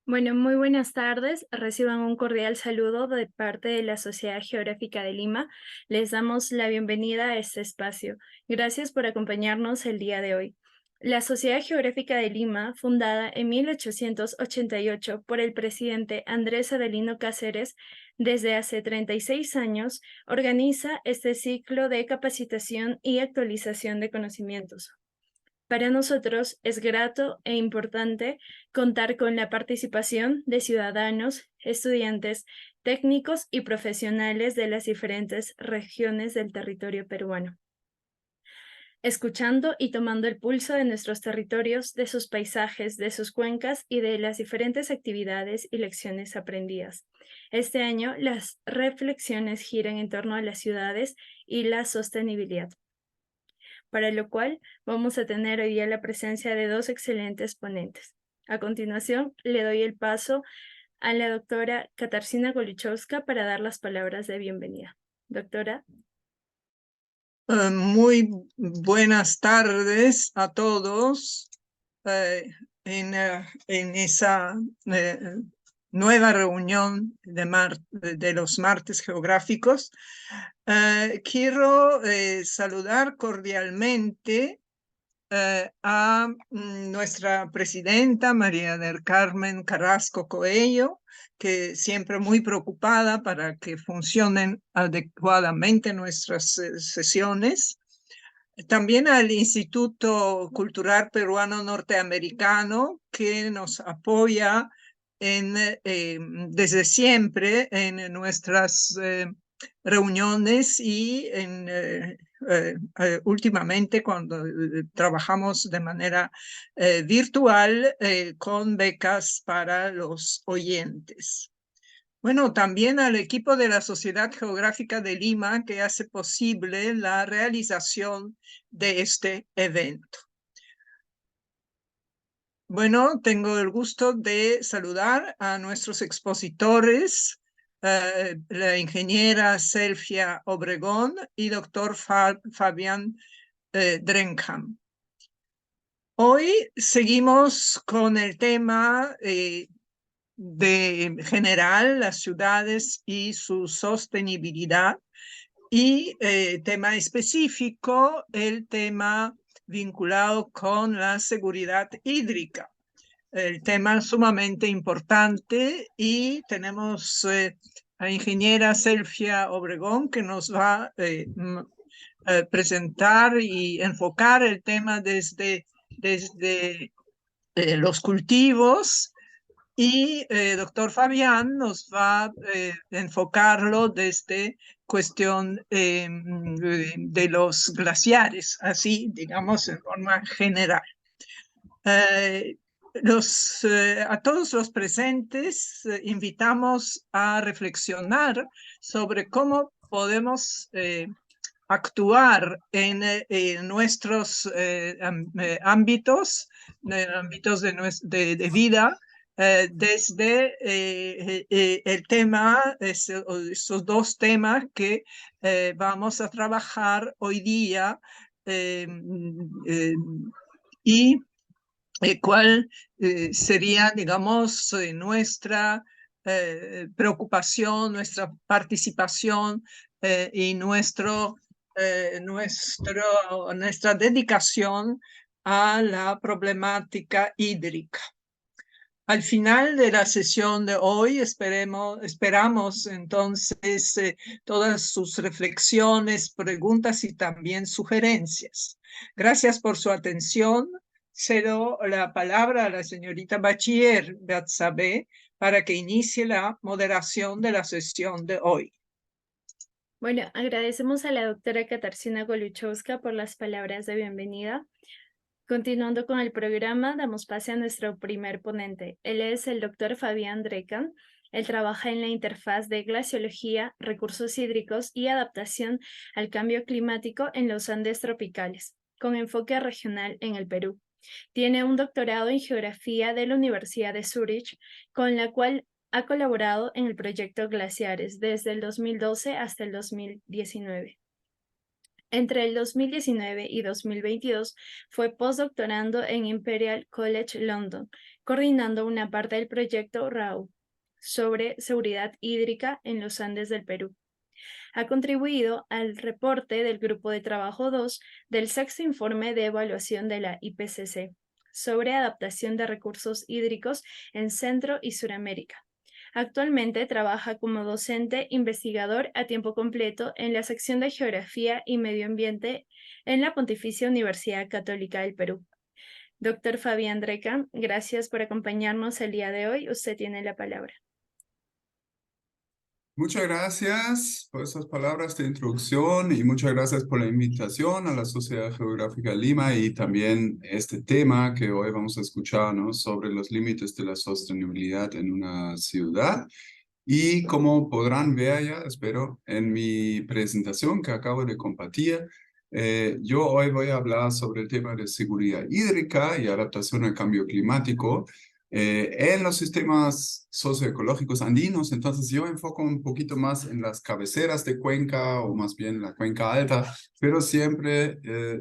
Bueno, muy buenas tardes. Reciban un cordial saludo de parte de la Sociedad Geográfica de Lima. Les damos la bienvenida a este espacio. Gracias por acompañarnos el día de hoy. La Sociedad Geográfica de Lima, fundada en 1888 por el presidente Andrés Adelino Cáceres, desde hace 36 años, organiza este ciclo de capacitación y actualización de conocimientos. Para nosotros es grato e importante contar con la participación de ciudadanos, estudiantes, técnicos y profesionales de las diferentes regiones del territorio peruano, escuchando y tomando el pulso de nuestros territorios, de sus paisajes, de sus cuencas y de las diferentes actividades y lecciones aprendidas. Este año las reflexiones giran en torno a las ciudades y la sostenibilidad, para lo cual vamos a tener hoy día la presencia de dos excelentes ponentes. A continuación, le doy el paso a la doctora Katarzyna Golichowska para dar las palabras de bienvenida. Doctora. Muy buenas tardes a todos en esa nueva reunión de los martes geográficos. Quiero saludar cordialmente a nuestra presidenta María del Carmen Carrasco Coello, que siempre muy preocupada para que funcionen adecuadamente nuestras sesiones. También al Instituto Cultural Peruano Norteamericano, que nos apoya desde siempre en nuestras reuniones y últimamente cuando trabajamos de manera virtual con becas para los oyentes. Bueno, también al equipo de la Sociedad Geográfica de Lima que hace posible la realización de este evento. Bueno, tengo el gusto de saludar a nuestros expositores, la ingeniera Selfia Obregón y doctor Fabián Drenkham. Hoy seguimos con el tema de general, las ciudades y su sostenibilidad, y tema específico, el tema vinculado con la seguridad hídrica. El tema sumamente importante, y tenemos a ingeniera Selfia Obregón que nos va a presentar y enfocar el tema desde los cultivos, y doctor Fabián nos va a enfocarlo desde cuestión de los glaciares, así digamos en forma general. A todos los presentes invitamos a reflexionar sobre cómo podemos actuar en nuestros ámbitos de vida, desde el tema, esos dos temas que vamos a trabajar hoy día, y cuál sería, digamos, nuestra preocupación, nuestra participación y nuestra dedicación a la problemática hídrica. Al final de la sesión de hoy esperamos entonces todas sus reflexiones, preguntas y también sugerencias. Gracias por su atención. Cedo la palabra a la señorita Bachiller Beatzabé para que inicie la moderación de la sesión de hoy. Bueno, agradecemos a la doctora Katarzyna Golichowska por las palabras de bienvenida. Continuando con el programa, damos pase a nuestro primer ponente. Él es el doctor Fabián Drenkham. Él trabaja en la interfaz de glaciología, recursos hídricos y adaptación al cambio climático en los Andes tropicales, con enfoque regional en el Perú. Tiene un doctorado en geografía de la Universidad de Zúrich, con la cual ha colaborado en el proyecto Glaciares desde el 2012 hasta el 2019. Entre el 2019 y 2022 fue postdoctorando en Imperial College London, coordinando una parte del proyecto RAU sobre seguridad hídrica en los Andes del Perú. Ha contribuido al reporte del Grupo de Trabajo 2 del sexto informe de evaluación de la IPCC sobre adaptación de recursos hídricos en Centro y Suramérica. Actualmente trabaja como docente investigador a tiempo completo en la sección de Geografía y Medio Ambiente en la Pontificia Universidad Católica del Perú. Doctor Fabián Dreca, gracias por acompañarnos el día de hoy. Usted tiene la palabra. Muchas gracias por esas palabras de introducción y muchas gracias por la invitación a la Sociedad Geográfica de Lima y también este tema que hoy vamos a escuchar, ¿no? Sobre los límites de la sostenibilidad en una ciudad. Y como podrán ver ya, espero, en mi presentación que acabo de compartir, yo hoy voy a hablar sobre el tema de seguridad hídrica y adaptación al cambio climático en los sistemas socioecológicos andinos. Entonces yo enfoco un poquito más en las cabeceras de cuenca o más bien la cuenca alta, pero siempre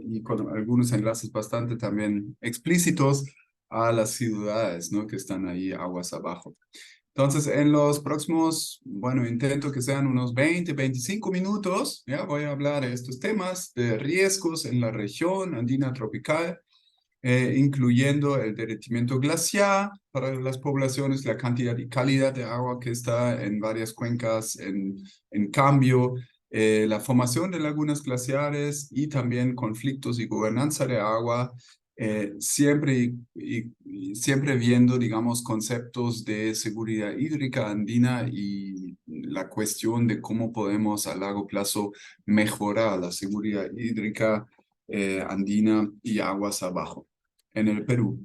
y con algunos enlaces bastante también explícitos a las ciudades, ¿no? Que están ahí aguas abajo. Entonces, en los próximos, bueno, intento que sean unos 20, 25 minutos, ya voy a hablar de estos temas de riesgos en la región andina tropical, incluyendo el derretimiento glaciar para las poblaciones, la cantidad y calidad de agua que está en varias cuencas en cambio, la formación de lagunas glaciares y también conflictos y gobernanza de agua, siempre siempre viendo, digamos, conceptos de seguridad hídrica andina y la cuestión de cómo podemos a largo plazo mejorar la seguridad hídrica andina y aguas abajo en el Perú.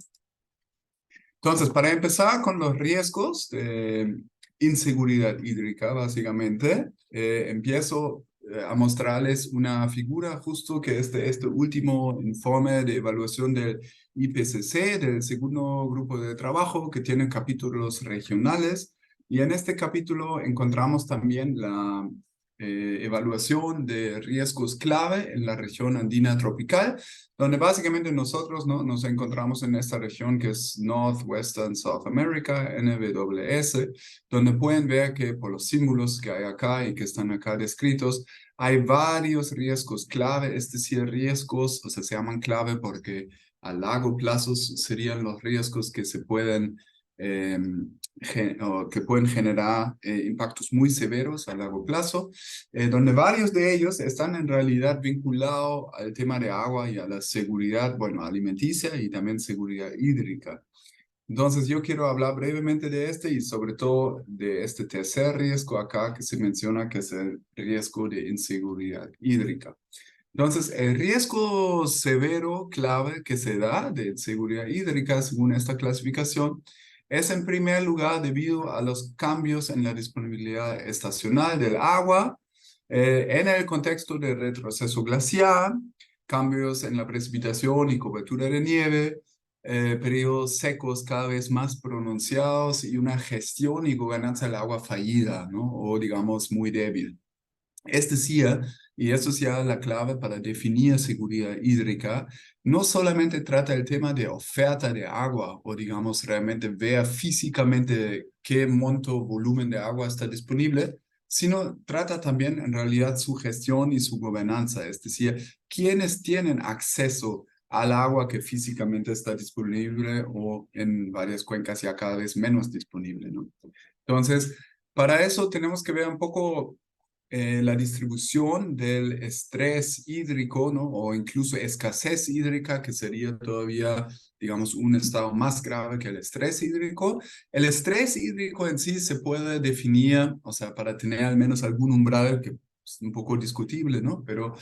Entonces, para empezar con los riesgos de inseguridad hídrica, básicamente, empiezo a mostrarles una figura justo que es de este último informe de evaluación del IPCC, del segundo grupo de trabajo, que tiene capítulos regionales. Y en este capítulo encontramos también la evaluación de riesgos clave en la región andina tropical, donde básicamente nosotros, ¿no? Nos encontramos en esta región que es Northwestern South America, NWS, donde pueden ver que por los símbolos que hay acá y que están acá descritos, hay varios riesgos clave, es decir, riesgos, o sea, se llaman clave porque a largo plazo serían los riesgos que se pueden que pueden generar impactos muy severos a largo plazo, donde varios de ellos están en realidad vinculados al tema de agua y a la seguridad, bueno, alimenticia y también seguridad hídrica. Entonces yo quiero hablar brevemente de este y sobre todo de este tercer riesgo acá que se menciona, que es el riesgo de inseguridad hídrica. Entonces, el riesgo severo clave que se da de inseguridad hídrica según esta clasificación es en primer lugar debido a los cambios en la disponibilidad estacional del agua, en el contexto de retroceso glaciar, cambios en la precipitación y cobertura de nieve, periodos secos cada vez más pronunciados y una gestión y gobernanza del agua fallida, ¿no? O digamos muy débil. Es decir, y eso es ya la clave para definir seguridad hídrica, no solamente trata el tema de oferta de agua o digamos realmente ver físicamente qué monto, volumen de agua está disponible, sino trata también en realidad su gestión y su gobernanza, es decir, quiénes tienen acceso al agua que físicamente está disponible o en varias cuencas ya cada vez menos disponible, ¿no? Entonces, para eso tenemos que ver un poco la distribución del estrés hídrico, ¿no? O incluso escasez hídrica, que sería todavía, digamos, un estado más grave que el estrés hídrico. El estrés hídrico en sí se puede definir, o sea, para tener al menos algún umbral que es un poco discutible, ¿no? Pero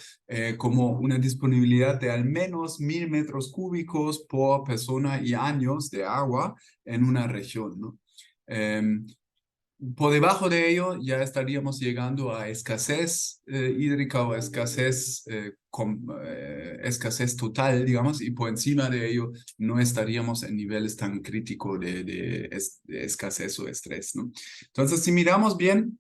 como una disponibilidad de al menos 1000 metros cúbicos por persona y años de agua en una región, ¿no? Por debajo de ello ya estaríamos llegando a escasez hídrica o escasez, escasez total, digamos, y por encima de ello no estaríamos en niveles tan críticos de escasez o estrés, ¿no? Entonces, si miramos bien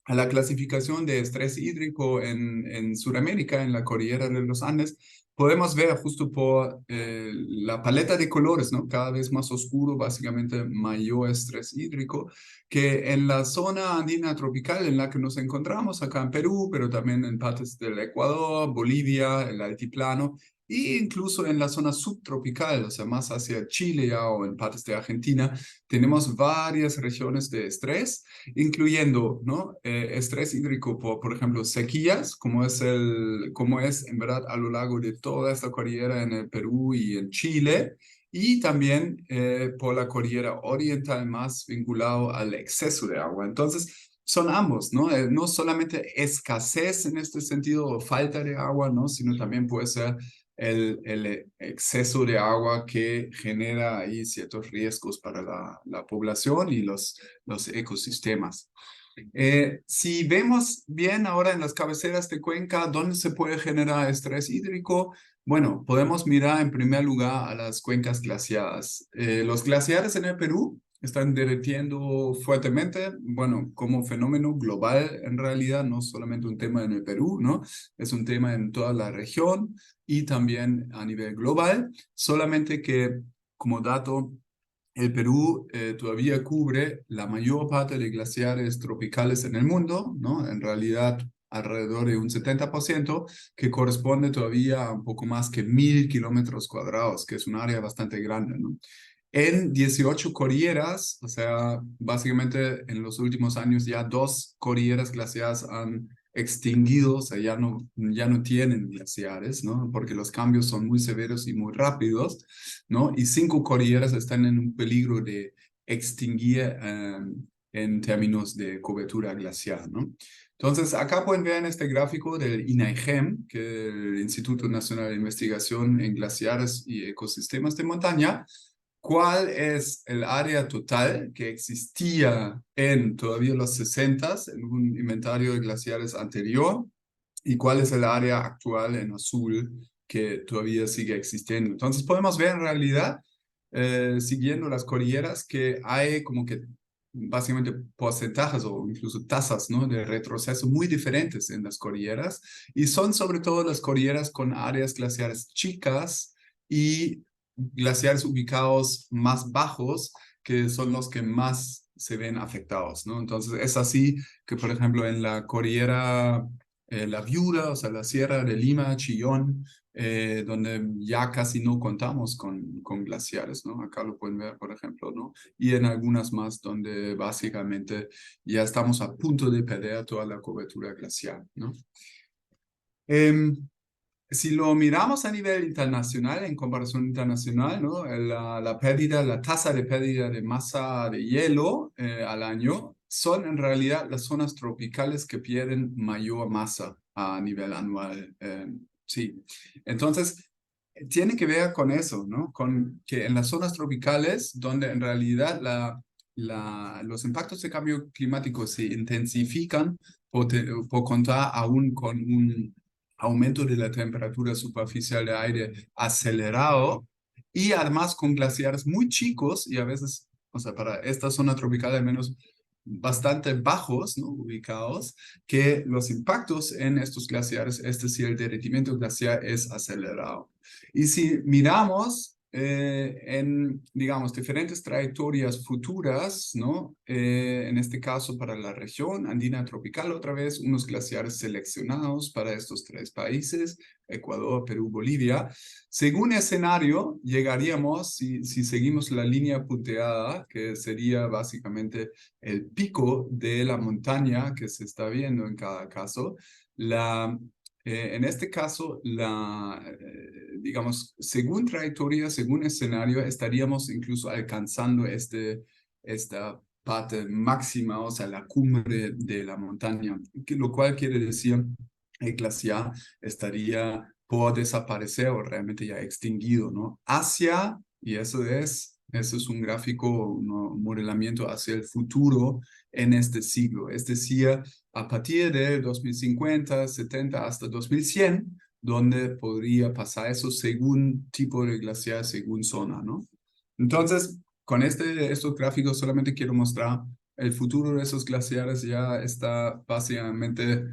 a la clasificación de estrés hídrico en Sudamérica, en la cordillera de los Andes, podemos ver justo por la paleta de colores, ¿no? Cada vez más oscuro, básicamente mayor estrés hídrico, que en la zona andina tropical en la que nos encontramos, acá en Perú, pero también en partes del Ecuador, Bolivia, el altiplano, e incluso en la zona subtropical, o sea, más hacia Chile ya, o en partes de Argentina, tenemos varias regiones de estrés, incluyendo, ¿no? Estrés hídrico por ejemplo, sequías, como es en verdad a lo largo de toda esta cordillera en el Perú y en Chile, y también por la cordillera oriental más vinculado al exceso de agua. Entonces, son ambos, ¿no? No solamente escasez en este sentido o falta de agua, ¿no? Sino también puede ser el exceso de agua que genera ahí ciertos riesgos para la población y los ecosistemas. Si vemos bien ahora en las cabeceras de cuenca, ¿dónde se puede generar estrés hídrico? Bueno, podemos mirar en primer lugar a las cuencas glaciadas. Los glaciares en el Perú están derritiendo fuertemente, bueno, como fenómeno global en realidad, no solamente un tema en el Perú, ¿no? Es un tema en toda la región y también a nivel global, solamente que como dato, el Perú todavía cubre la mayor parte de glaciares tropicales en el mundo, ¿no? En realidad, alrededor de un 70%, que corresponde todavía a un poco más que 1.000 kilómetros cuadrados, que es un área bastante grande, ¿no? En 18 cordilleras, o sea, básicamente en los últimos años ya 2 cordilleras glaciares han extinguido, o sea, ya no tienen glaciares, ¿no? Porque los cambios son muy severos y muy rápidos, ¿no? Y 5 cordilleras están en un peligro de extinguir en términos de cobertura glacial, ¿no? Entonces, acá pueden ver en este gráfico del INAIGEM, que es el Instituto Nacional de Investigación en Glaciares y Ecosistemas de Montaña, cuál es el área total que existía en todavía los 60s, en un inventario de glaciares anterior, y cuál es el área actual en azul que todavía sigue existiendo. Entonces podemos ver en realidad, siguiendo las cordilleras, que hay como que básicamente porcentajes o incluso tasas, ¿no? de retroceso muy diferentes en las cordilleras, y son sobre todo las cordilleras con áreas glaciares chicas y glaciares ubicados más bajos, que son los que más se ven afectados, ¿no? Entonces es así que, por ejemplo, en la cordillera La Viuda, o sea, la Sierra de Lima, Chillón, donde ya casi no contamos con glaciares, ¿no? Acá lo pueden ver, por ejemplo, ¿no? Y en algunas más donde básicamente ya estamos a punto de perder toda la cobertura glacial, ¿no? Si lo miramos a nivel internacional, en comparación internacional, ¿no? La tasa de pérdida de masa de hielo al año son en realidad las zonas tropicales que pierden mayor masa a nivel anual. Sí, entonces tiene que ver con eso, ¿no? Con que en las zonas tropicales, donde en realidad los impactos de cambio climático se intensifican por contar aún con un aumento de la temperatura superficial de aire acelerado y además con glaciares muy chicos y a veces, o sea, para esta zona tropical al menos bastante bajos, ¿no? Ubicados, que los impactos en estos glaciares, es decir, el derretimiento glaciar es acelerado. Y si miramos en, digamos, diferentes trayectorias futuras, ¿no? En este caso para la región andina tropical, otra vez, unos glaciares seleccionados para estos 3 países, Ecuador, Perú, Bolivia. Según escenario, llegaríamos, si seguimos la línea punteada, que sería básicamente el pico de la montaña que se está viendo en cada caso, en este caso, digamos, según trayectoria, según escenario, estaríamos incluso alcanzando esta parte máxima, o sea, la cumbre de la montaña, lo cual quiere decir el glaciar estaría por desaparecer o realmente ya extinguido, ¿no? Y eso es un gráfico, un modelamiento hacia el futuro en este siglo, es decir, a partir de 2050, 70 hasta 2100, donde podría pasar eso según tipo de glaciar, según zona, ¿no? Entonces, con estos gráficos solamente quiero mostrar el futuro de esos glaciares ya está básicamente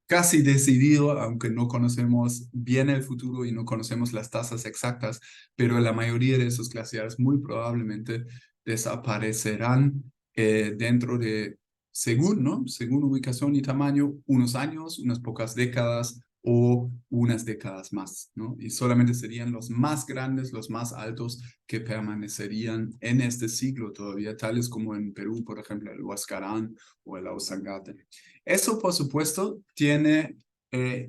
casi decidido, aunque no conocemos bien el futuro y no conocemos las tasas exactas, pero la mayoría de esos glaciares muy probablemente desaparecerán dentro de, según, ¿no? Según ubicación y tamaño, unos años, unas pocas décadas o unas décadas más, ¿no? Y solamente serían los más grandes, los más altos que permanecerían en este siglo todavía, tales como en Perú, por ejemplo, el Huascarán o el Ausangate. Eso, por supuesto, tiene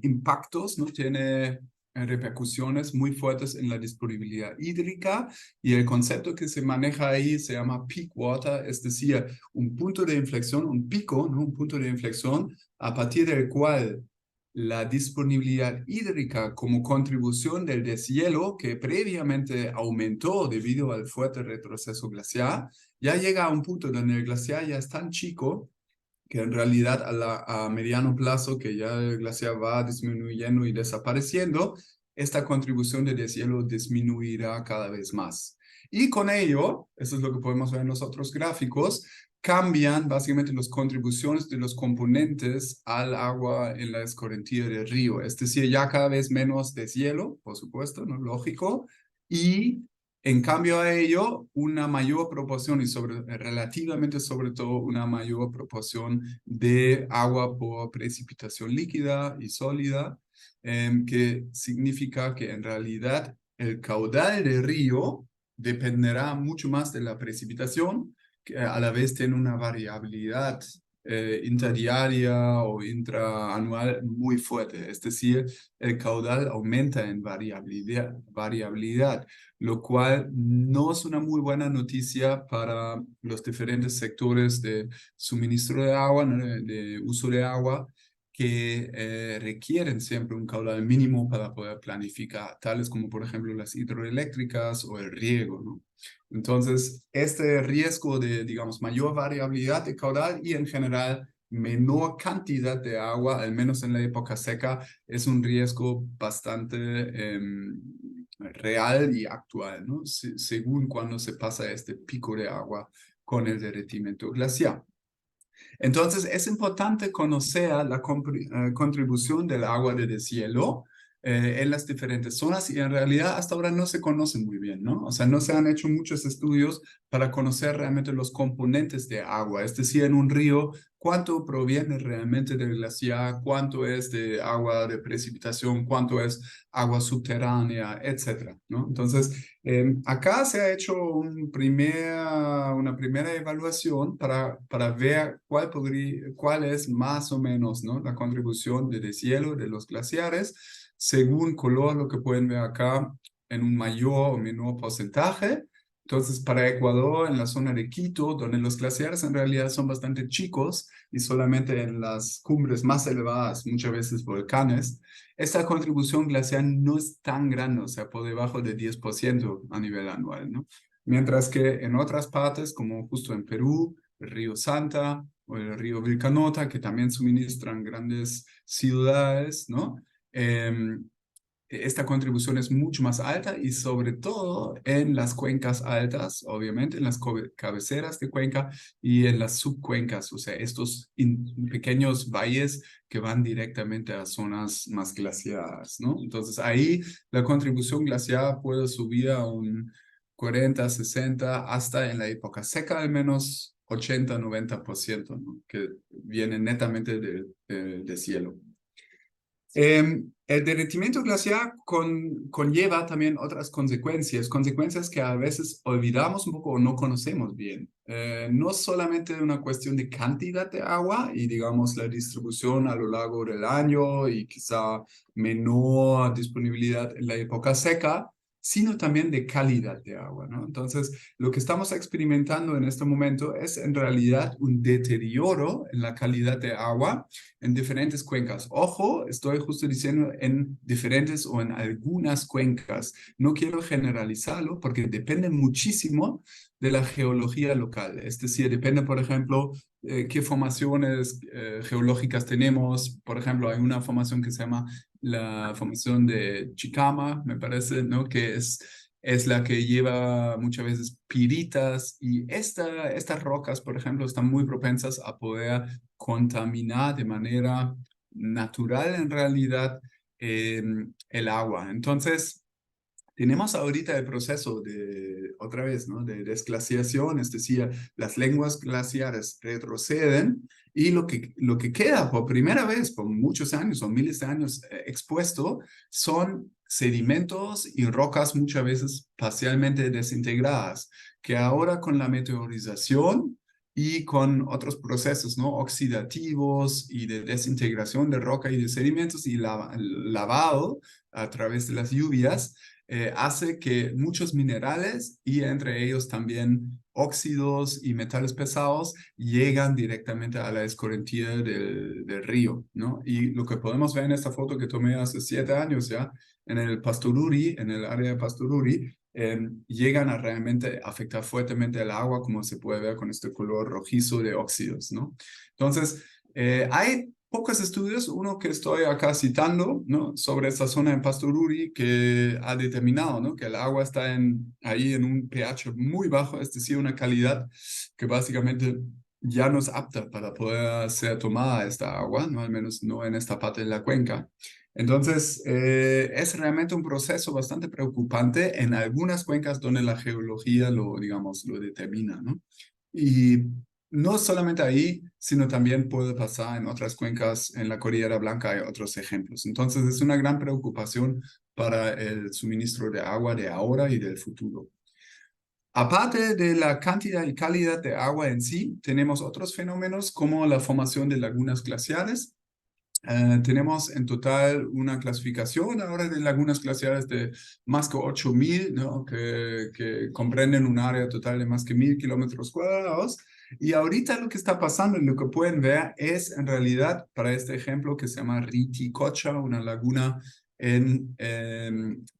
impactos, ¿no? Tiene repercusiones muy fuertes en la disponibilidad hídrica y el concepto que se maneja ahí se llama peak water, es decir, un punto de inflexión, un pico, ¿no? Un punto de inflexión a partir del cual la disponibilidad hídrica como contribución del deshielo que previamente aumentó debido al fuerte retroceso glaciar, ya llega a un punto donde el glaciar ya es tan chico que en realidad a mediano plazo que ya el glaciar va disminuyendo y desapareciendo, esta contribución de deshielo disminuirá cada vez más. Y con ello, eso es lo que podemos ver en los otros gráficos, cambian básicamente las contribuciones de los componentes al agua en la escorrentía del río. Es decir, ya cada vez menos deshielo, por supuesto, ¿no? Lógico, y en cambio a ello, una mayor proporción y relativamente sobre todo una mayor proporción de agua por precipitación líquida y sólida, que significa que en realidad el caudal del río dependerá mucho más de la precipitación, que a la vez tiene una variabilidad interdiaria o intraanual muy fuerte. Es decir, el caudal aumenta en variabilidad, lo cual no es una muy buena noticia para los diferentes sectores de suministro de agua, ¿no? de uso de agua, que requieren siempre un caudal mínimo para poder planificar, tales como por ejemplo las hidroeléctricas o el riego, ¿no? Entonces, este riesgo de, digamos, mayor variabilidad de caudal y en general menor cantidad de agua, al menos en la época seca, es un riesgo bastante real y actual, ¿no? Según cuando se pasa este pico de agua con el derretimiento glaciar. Entonces, es importante conocer la contribución del agua de deshielo en las diferentes zonas y en realidad hasta ahora no se conoce muy bien, ¿no? O sea, no se han hecho muchos estudios para conocer realmente los componentes de agua, es decir, en un río, cuánto proviene realmente del glaciar, cuánto es de agua de precipitación, cuánto es agua subterránea, etcétera, ¿no? Entonces, acá se ha hecho una primera evaluación para ver cuál es más o menos, ¿no? La contribución de deshielo de los glaciares, según color, lo que pueden ver acá, en un mayor o menor porcentaje. Entonces, para Ecuador, en la zona de Quito, donde los glaciares en realidad son bastante chicos y solamente en las cumbres más elevadas, muchas veces volcanes, esta contribución glaciar no es tan grande, o sea, por debajo de 10% a nivel anual, ¿no? Mientras que en otras partes, como justo en Perú, el río Santa o el río Vilcanota, que también suministran grandes ciudades, ¿no? Esta contribución es mucho más alta y sobre todo en las cuencas altas, obviamente, en las cabeceras de cuenca y en las subcuencas, o sea, estos pequeños valles que van directamente a zonas más glaciadas, ¿no? Entonces ahí la contribución glaciar puede subir a un 40, 60, hasta en la época seca al menos 80, 90%, ¿no? Que viene netamente del cielo. El derretimiento glaciar conlleva también otras consecuencias que a veces olvidamos un poco o no conocemos bien. No solamente una cuestión de cantidad de agua y digamos la distribución a lo largo del año y quizá menor disponibilidad en la época seca, sino también de calidad de agua, ¿no? Entonces, lo que estamos experimentando en este momento es en realidad un deterioro en la calidad de agua en diferentes cuencas. Ojo, estoy justo diciendo en diferentes o en algunas cuencas. No quiero generalizarlo porque depende muchísimo de la geología local. Es decir, depende, por ejemplo, qué formaciones geológicas tenemos. Por ejemplo, hay una formación que se llama la formación de Chicama, me parece, ¿no? Que es es la que lleva muchas veces piritas y estas rocas, por ejemplo, están muy propensas a poder contaminar de manera natural en realidad el agua. Entonces, tenemos ahorita el proceso de, otra vez, ¿no? De desglaciación, es decir, las lenguas glaciares retroceden y lo que queda por primera vez, por muchos años o miles de años expuesto, son sedimentos y rocas muchas veces parcialmente desintegradas, que ahora con la meteorización y con otros procesos, ¿no? Oxidativos y de desintegración de roca y de sedimentos y lavado a través de las lluvias, hace que muchos minerales y entre ellos también óxidos y metales pesados llegan directamente a la escorrentía del río, ¿no? Y lo que podemos ver en esta foto que tomé hace 7 años ya, en el Pastoruri, en el área de Pastoruri, llegan a realmente afectar fuertemente el agua, como se puede ver con este color rojizo de óxidos, ¿no? Entonces, hay pocos estudios, uno que estoy acá citando, ¿no? Sobre esta zona en Pastoruri que ha determinado, ¿no? Que el agua está ahí en un pH muy bajo, es decir, una calidad que básicamente ya no es apta para poder ser tomada esta agua, ¿no? Al menos no en esta parte de la cuenca. Entonces, es realmente un proceso bastante preocupante en algunas cuencas donde la geología digamos, lo determina, ¿no? Y no solamente ahí, sino también puede pasar en otras cuencas, en la Cordillera Blanca hay otros ejemplos. Entonces es una gran preocupación para el suministro de agua de ahora y del futuro. Aparte de la cantidad y calidad de agua en sí, tenemos otros fenómenos como la formación de lagunas glaciares. Tenemos en total una clasificación ahora de lagunas glaciares de más que 8.000, ¿no? que comprenden un área total de más que 1.000 kilómetros cuadrados. Y ahorita lo que está pasando y lo que pueden ver es en realidad, para este ejemplo que se llama Riticocha, una laguna en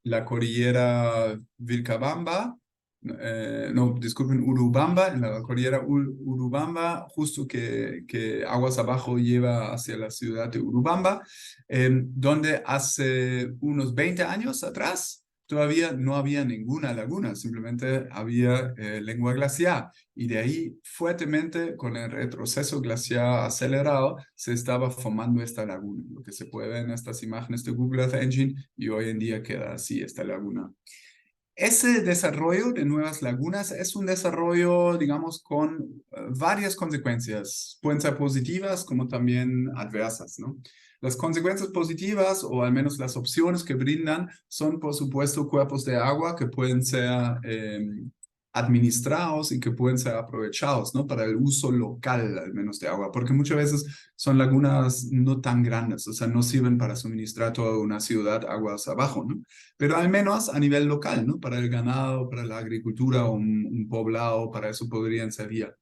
la cordillera Vilcabamba, no, disculpen, Urubamba, en la cordillera Urubamba, justo que aguas abajo lleva hacia la ciudad de Urubamba, donde hace unos 20 años atrás todavía no había ninguna laguna, simplemente había lengua glaciar. Y de ahí fuertemente, con el retroceso glaciar acelerado, se estaba formando esta laguna, lo que se puede ver en estas imágenes de Google Earth Engine, y hoy en día queda así esta laguna. Ese desarrollo de nuevas lagunas es un desarrollo, digamos, con varias consecuencias. Pueden ser positivas como también adversas, ¿no? Las consecuencias positivas, o al menos las opciones que brindan, son, por supuesto, cuerpos de agua que pueden ser administrados y que pueden ser aprovechados, ¿no? Para el uso local, al menos, de agua, porque muchas veces son lagunas no tan grandes, o sea, no sirven para suministrar toda una ciudad aguas abajo, ¿no? Pero al menos a nivel local, ¿no? Para el ganado, para la agricultura, un poblado, para eso podrían servir.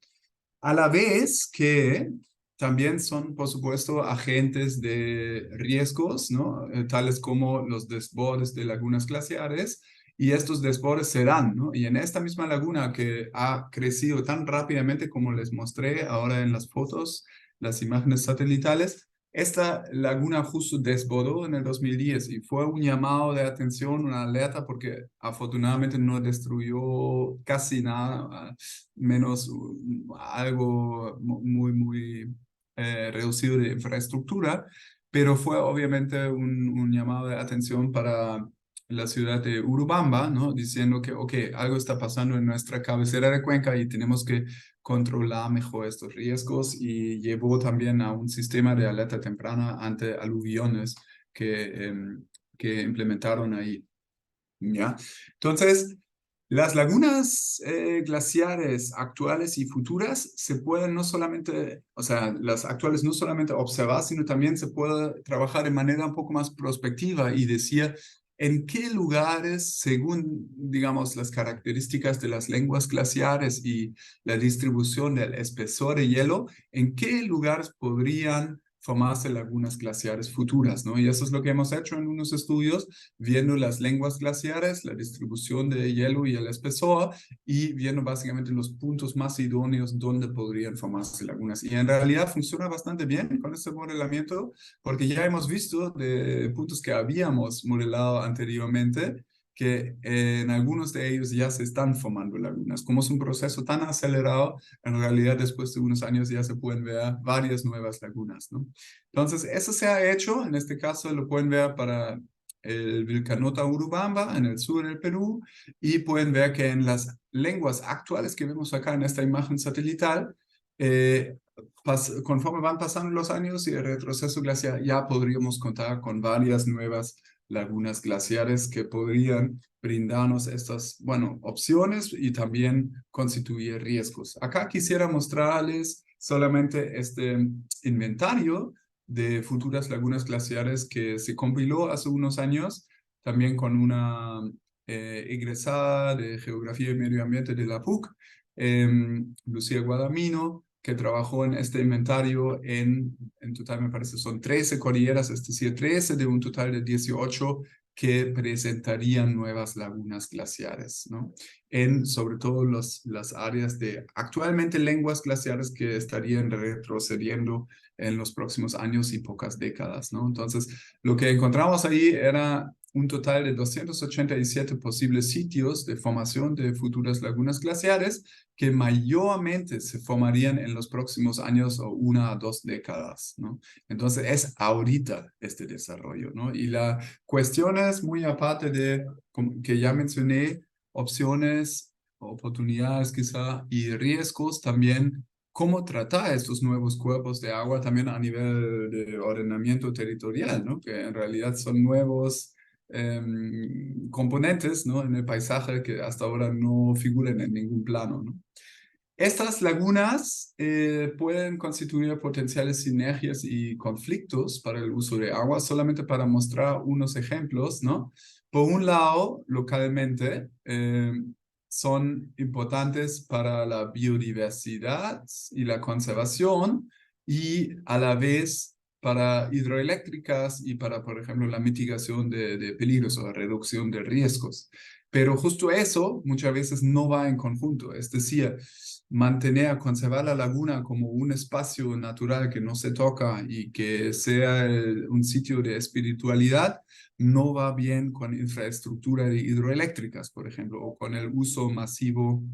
A la vez que también son, por supuesto, agentes de riesgos, ¿no? Tales como los desbordes de lagunas glaciares, y estos desbordes se dan, ¿no? Y en esta misma laguna que ha crecido tan rápidamente como les mostré ahora en las fotos, las imágenes satelitales, esta laguna justo desbordó en el 2010 y fue un llamado de atención, una alerta, porque afortunadamente no destruyó casi nada, menos algo muy reducido de infraestructura, pero fue obviamente un llamado de atención para la ciudad de Urubamba, ¿no? Diciendo que, ok, algo está pasando en nuestra cabecera de cuenca y tenemos que controlar mejor estos riesgos, y llevó también a un sistema de alerta temprana ante aluviones que implementaron ahí, ¿ya? Entonces, las lagunas glaciares actuales y futuras se pueden no solamente, o sea, las actuales no solamente observar, sino también se puede trabajar de manera un poco más prospectiva y decir en qué lugares, según, digamos, las características de las lenguas glaciares y la distribución del espesor de hielo, en qué lugares podrían formarse lagunas glaciares futuras, ¿no? Y eso es lo que hemos hecho en unos estudios, viendo las lenguas glaciares, la distribución de hielo y el espesor, y viendo básicamente los puntos más idóneos donde podrían formarse lagunas. Y en realidad funciona bastante bien con este modelamiento, porque ya hemos visto de puntos que habíamos modelado anteriormente, que en algunos de ellos ya se están formando lagunas. Como es un proceso tan acelerado, en realidad después de unos años ya se pueden ver varias nuevas lagunas, ¿no? Entonces, eso se ha hecho, en este caso lo pueden ver para el Vilcanota Urubamba en el sur del Perú, y pueden ver que en las lenguas actuales que vemos acá en esta imagen satelital, conforme van pasando los años y el retroceso glaciar, ya podríamos contar con varias nuevas lagunas glaciares que podrían brindarnos estas, bueno, opciones y también constituir riesgos. Acá quisiera mostrarles solamente este inventario de futuras lagunas glaciares que se compiló hace unos años, también con una egresada de Geografía y Medio Ambiente de la PUC, Lucía Guadamino, que trabajó en este inventario en total me parece son 13 cordilleras, es decir, 13 de un total de 18 que presentarían nuevas lagunas glaciares, ¿no? En sobre todo las áreas de actualmente lenguas glaciares que estarían retrocediendo en los próximos años y pocas décadas, ¿no? Entonces, lo que encontramos ahí era un total de 287 posibles sitios de formación de futuras lagunas glaciares que mayormente se formarían en los próximos años o 1 a 2 décadas, ¿no? Entonces es ahorita este desarrollo, ¿no? Y la cuestión es muy aparte de, que ya mencioné, opciones, oportunidades quizá y riesgos también, cómo tratar estos nuevos cuerpos de agua también a nivel de ordenamiento territorial, ¿no? Que en realidad son nuevos componentes, ¿no? En el paisaje que hasta ahora no figuran en ningún plano, ¿no? Estas lagunas pueden constituir potenciales sinergias y conflictos para el uso de agua, solamente para mostrar unos ejemplos, ¿no? Por un lado, localmente, son importantes para la biodiversidad y la conservación, y a la vez para hidroeléctricas y para, por ejemplo, la mitigación de peligros o la reducción de riesgos. Pero justo eso muchas veces no va en conjunto, es decir, conservar la laguna como un espacio natural que no se toca y que sea un sitio de espiritualidad, no va bien con infraestructura de hidroeléctricas, por ejemplo, o con el uso masivo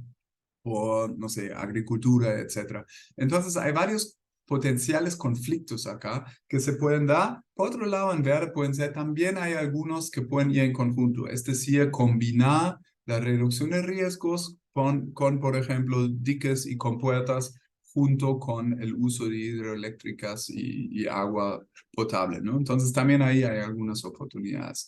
por, no sé, agricultura, etc. Entonces hay varios potenciales conflictos acá que se pueden dar. Por otro lado, en verde pueden ser, también hay algunos que pueden ir en conjunto, es decir, combinar la reducción de riesgos con, por ejemplo, diques y compuertas junto con el uso de hidroeléctricas y agua potable, ¿no? Entonces también ahí hay algunas oportunidades.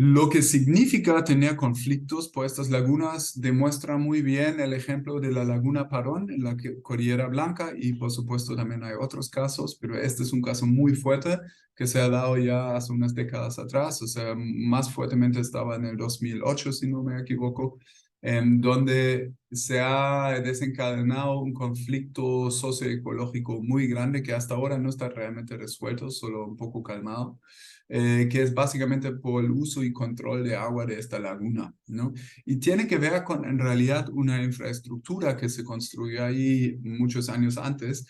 Lo que significa tener conflictos por estas lagunas demuestra muy bien el ejemplo de la laguna Parón en la Cordillera Blanca, y por supuesto también hay otros casos, pero este es un caso muy fuerte que se ha dado ya hace unas décadas atrás, o sea, más fuertemente estaba en el 2008, si no me equivoco, donde se ha desencadenado un conflicto socioecológico muy grande que hasta ahora no está realmente resuelto, solo un poco calmado. Que es básicamente por el uso y control de agua de esta laguna, ¿no? Y tiene que ver con, en realidad, una infraestructura que se construyó ahí muchos años antes,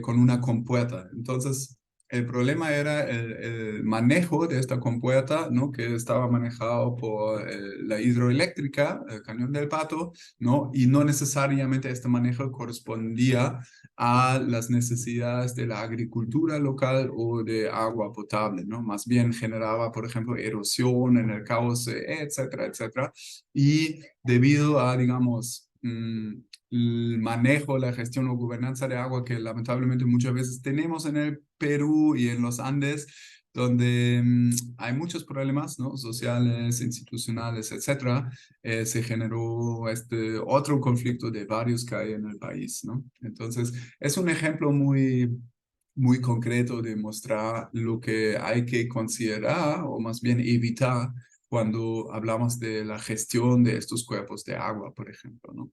con una compuerta. Entonces, el problema era el manejo de esta compuerta, ¿no? Que estaba manejado por la hidroeléctrica, el Cañón del Pato, ¿no? Y no necesariamente este manejo correspondía a las necesidades de la agricultura local o de agua potable, ¿no? Más bien generaba, por ejemplo, erosión en el cauce, etcétera, etcétera. Y debido a, digamos, el manejo, la gestión o gobernanza de agua que lamentablemente muchas veces tenemos en el Perú y en los Andes, donde hay muchos problemas, ¿no? Sociales, institucionales, etcétera, se generó este otro conflicto de varios que hay en el país, ¿no? Entonces, es un ejemplo muy concreto de mostrar lo que hay que considerar o más bien evitar cuando hablamos de la gestión de estos cuerpos de agua, por ejemplo, ¿no?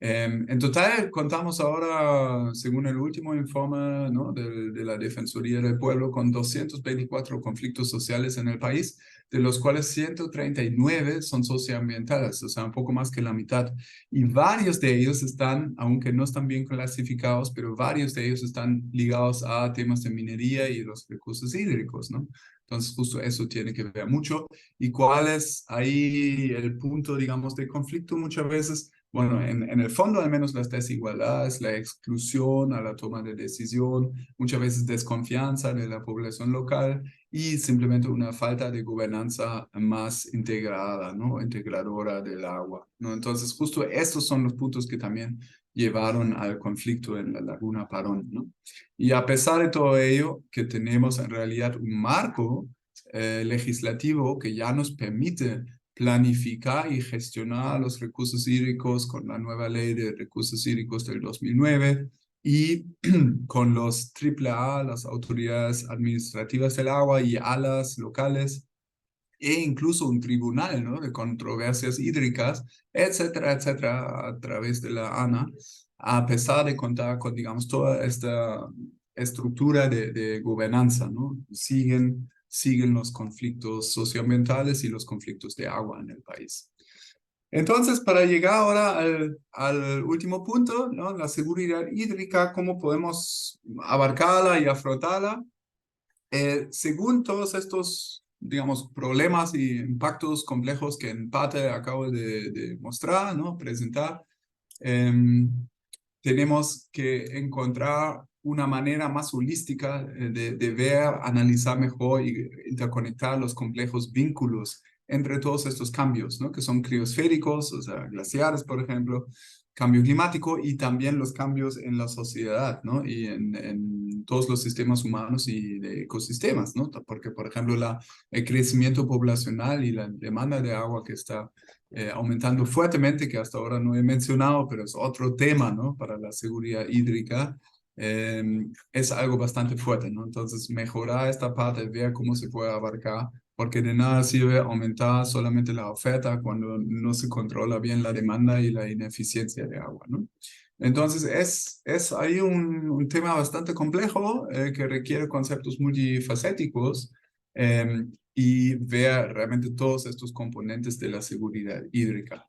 En total, contamos ahora, según el último informe, ¿no? de la Defensoría del Pueblo, con 224 conflictos sociales en el país, de los cuales 139 son socioambientales, o sea, un poco más que la mitad. Y varios de ellos están, aunque no están bien clasificados, pero varios de ellos están ligados a temas de minería y los recursos hídricos, ¿no? Entonces, justo eso tiene que ver mucho. ¿Y cuál es ahí el punto, digamos, de conflicto muchas veces? Bueno, en el fondo al menos las desigualdades, la exclusión a la toma de decisión, muchas veces desconfianza de la población local y simplemente una falta de gobernanza más integrada, ¿no? Integradora del agua, ¿no? Entonces, justo estos son los puntos que también llevaron al conflicto en la Laguna Parón, ¿no? Y a pesar de todo ello, que tenemos en realidad un marco legislativo que ya nos permite planificar y gestionar los recursos hídricos con la nueva ley de recursos hídricos del 2009 y con los AAA, las autoridades administrativas del agua y alas locales e incluso un tribunal, ¿no? De controversias hídricas, etcétera, etcétera, a través de la ANA, a pesar de contar con, digamos, toda esta estructura de gobernanza, ¿no? Siguen los conflictos socioambientales y los conflictos de agua en el país. Entonces, para llegar ahora al último punto, ¿no? La seguridad hídrica, ¿cómo podemos abarcarla y afrontarla? Según todos estos, digamos, problemas y impactos complejos que en parte acabo de mostrar, ¿no? Presentar, tenemos que encontrar una manera más holística de ver, analizar mejor y interconectar los complejos vínculos entre todos estos cambios, ¿no? Que son criosféricos, o sea, glaciares, por ejemplo, cambio climático y también los cambios en la sociedad, ¿no? Y en todos los sistemas humanos y de ecosistemas, ¿no? Porque, por ejemplo, el crecimiento poblacional y la demanda de agua que está aumentando fuertemente, que hasta ahora no he mencionado, pero es otro tema, ¿no? Para la seguridad hídrica, es algo bastante fuerte, ¿no? Entonces, mejorar esta parte, ver cómo se puede abarcar, porque de nada sirve aumentar solamente la oferta cuando no se controla bien la demanda y la ineficiencia de agua, ¿no? Entonces, es ahí un tema bastante complejo que requiere conceptos multifacéticos y ver realmente todos estos componentes de la seguridad hídrica.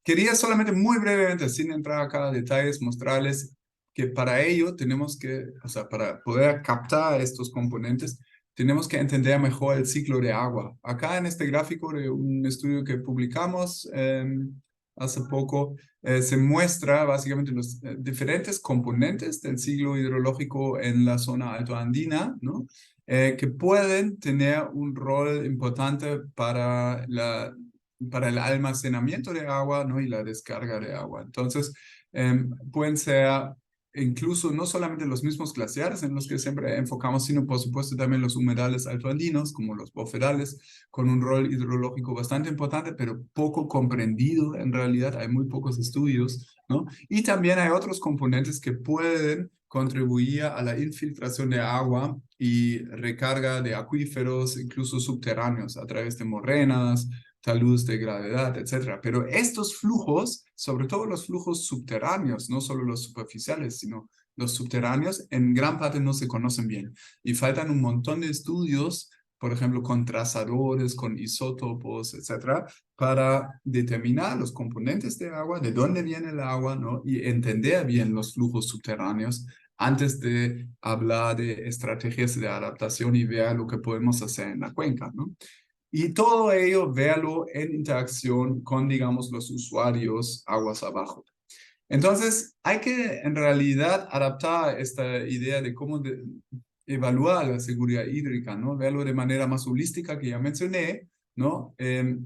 Quería solamente muy brevemente, sin entrar acá a detalles, mostrarles que para ello tenemos que, o sea, para poder captar estos componentes, tenemos que entender mejor el ciclo de agua. Acá en este gráfico de un estudio que publicamos hace poco, se muestra básicamente los diferentes componentes del ciclo hidrológico en la zona altoandina, ¿no? Que pueden tener un rol importante para el almacenamiento de agua, ¿no? Y la descarga de agua. Entonces, pueden ser incluso no solamente los mismos glaciares en los que siempre enfocamos, sino por supuesto también los humedales altoandinos, como los bofedales, con un rol hidrológico bastante importante, pero poco comprendido en realidad. Hay muy pocos estudios, ¿no? Y también hay otros componentes que pueden contribuir a la infiltración de agua y recarga de acuíferos, incluso subterráneos, a través de morrenas, taludes de gravedad, etc. Pero estos flujos, sobre todo los flujos subterráneos, no solo los superficiales, sino los subterráneos, en gran parte no se conocen bien. Y faltan un montón de estudios, por ejemplo, con trazadores, con isótopos, etc., para determinar los componentes de agua, de dónde viene el agua, ¿no? Y entender bien los flujos subterráneos antes de hablar de estrategias de adaptación y ver lo que podemos hacer en la cuenca, ¿no? Y todo ello, véalo en interacción con, digamos, los usuarios aguas abajo. Entonces, hay que en realidad adaptar esta idea de cómo evaluar la seguridad hídrica, ¿no? Verlo de manera más holística que ya mencioné, ¿no?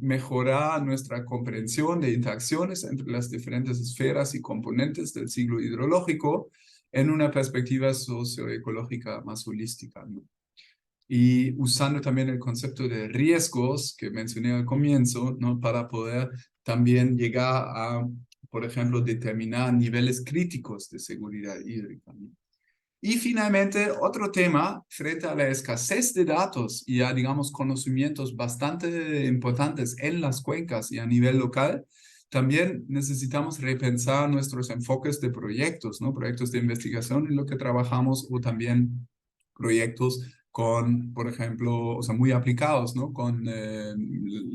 Mejorar nuestra comprensión de interacciones entre las diferentes esferas y componentes del ciclo hidrológico en una perspectiva socioecológica más holística, ¿no? Y usando también el concepto de riesgos que mencioné al comienzo, ¿no? Para poder también llegar a, por ejemplo, determinar niveles críticos de seguridad hídrica, ¿no? Y finalmente, otro tema, frente a la escasez de datos y a, digamos, conocimientos bastante importantes en las cuencas y a nivel local, también necesitamos repensar nuestros enfoques de proyectos, ¿no? Proyectos de investigación en lo que trabajamos o también proyectos con, por ejemplo, o sea, muy aplicados, ¿no? Con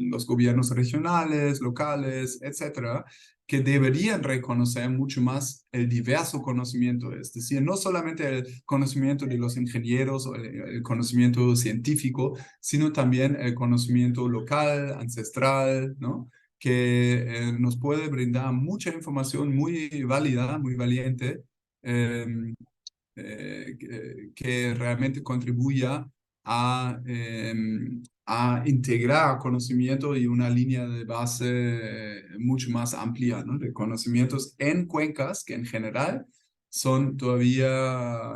los gobiernos regionales, locales, etcétera, que deberían reconocer mucho más el diverso conocimiento, es decir, no solamente el conocimiento de los ingenieros o el conocimiento científico, sino también el conocimiento local, ancestral, ¿no? Que nos puede brindar mucha información muy válida, muy valiente, que realmente contribuya a integrar conocimiento y una línea de base mucho más amplia, ¿no? De conocimientos en cuencas que en general son todavía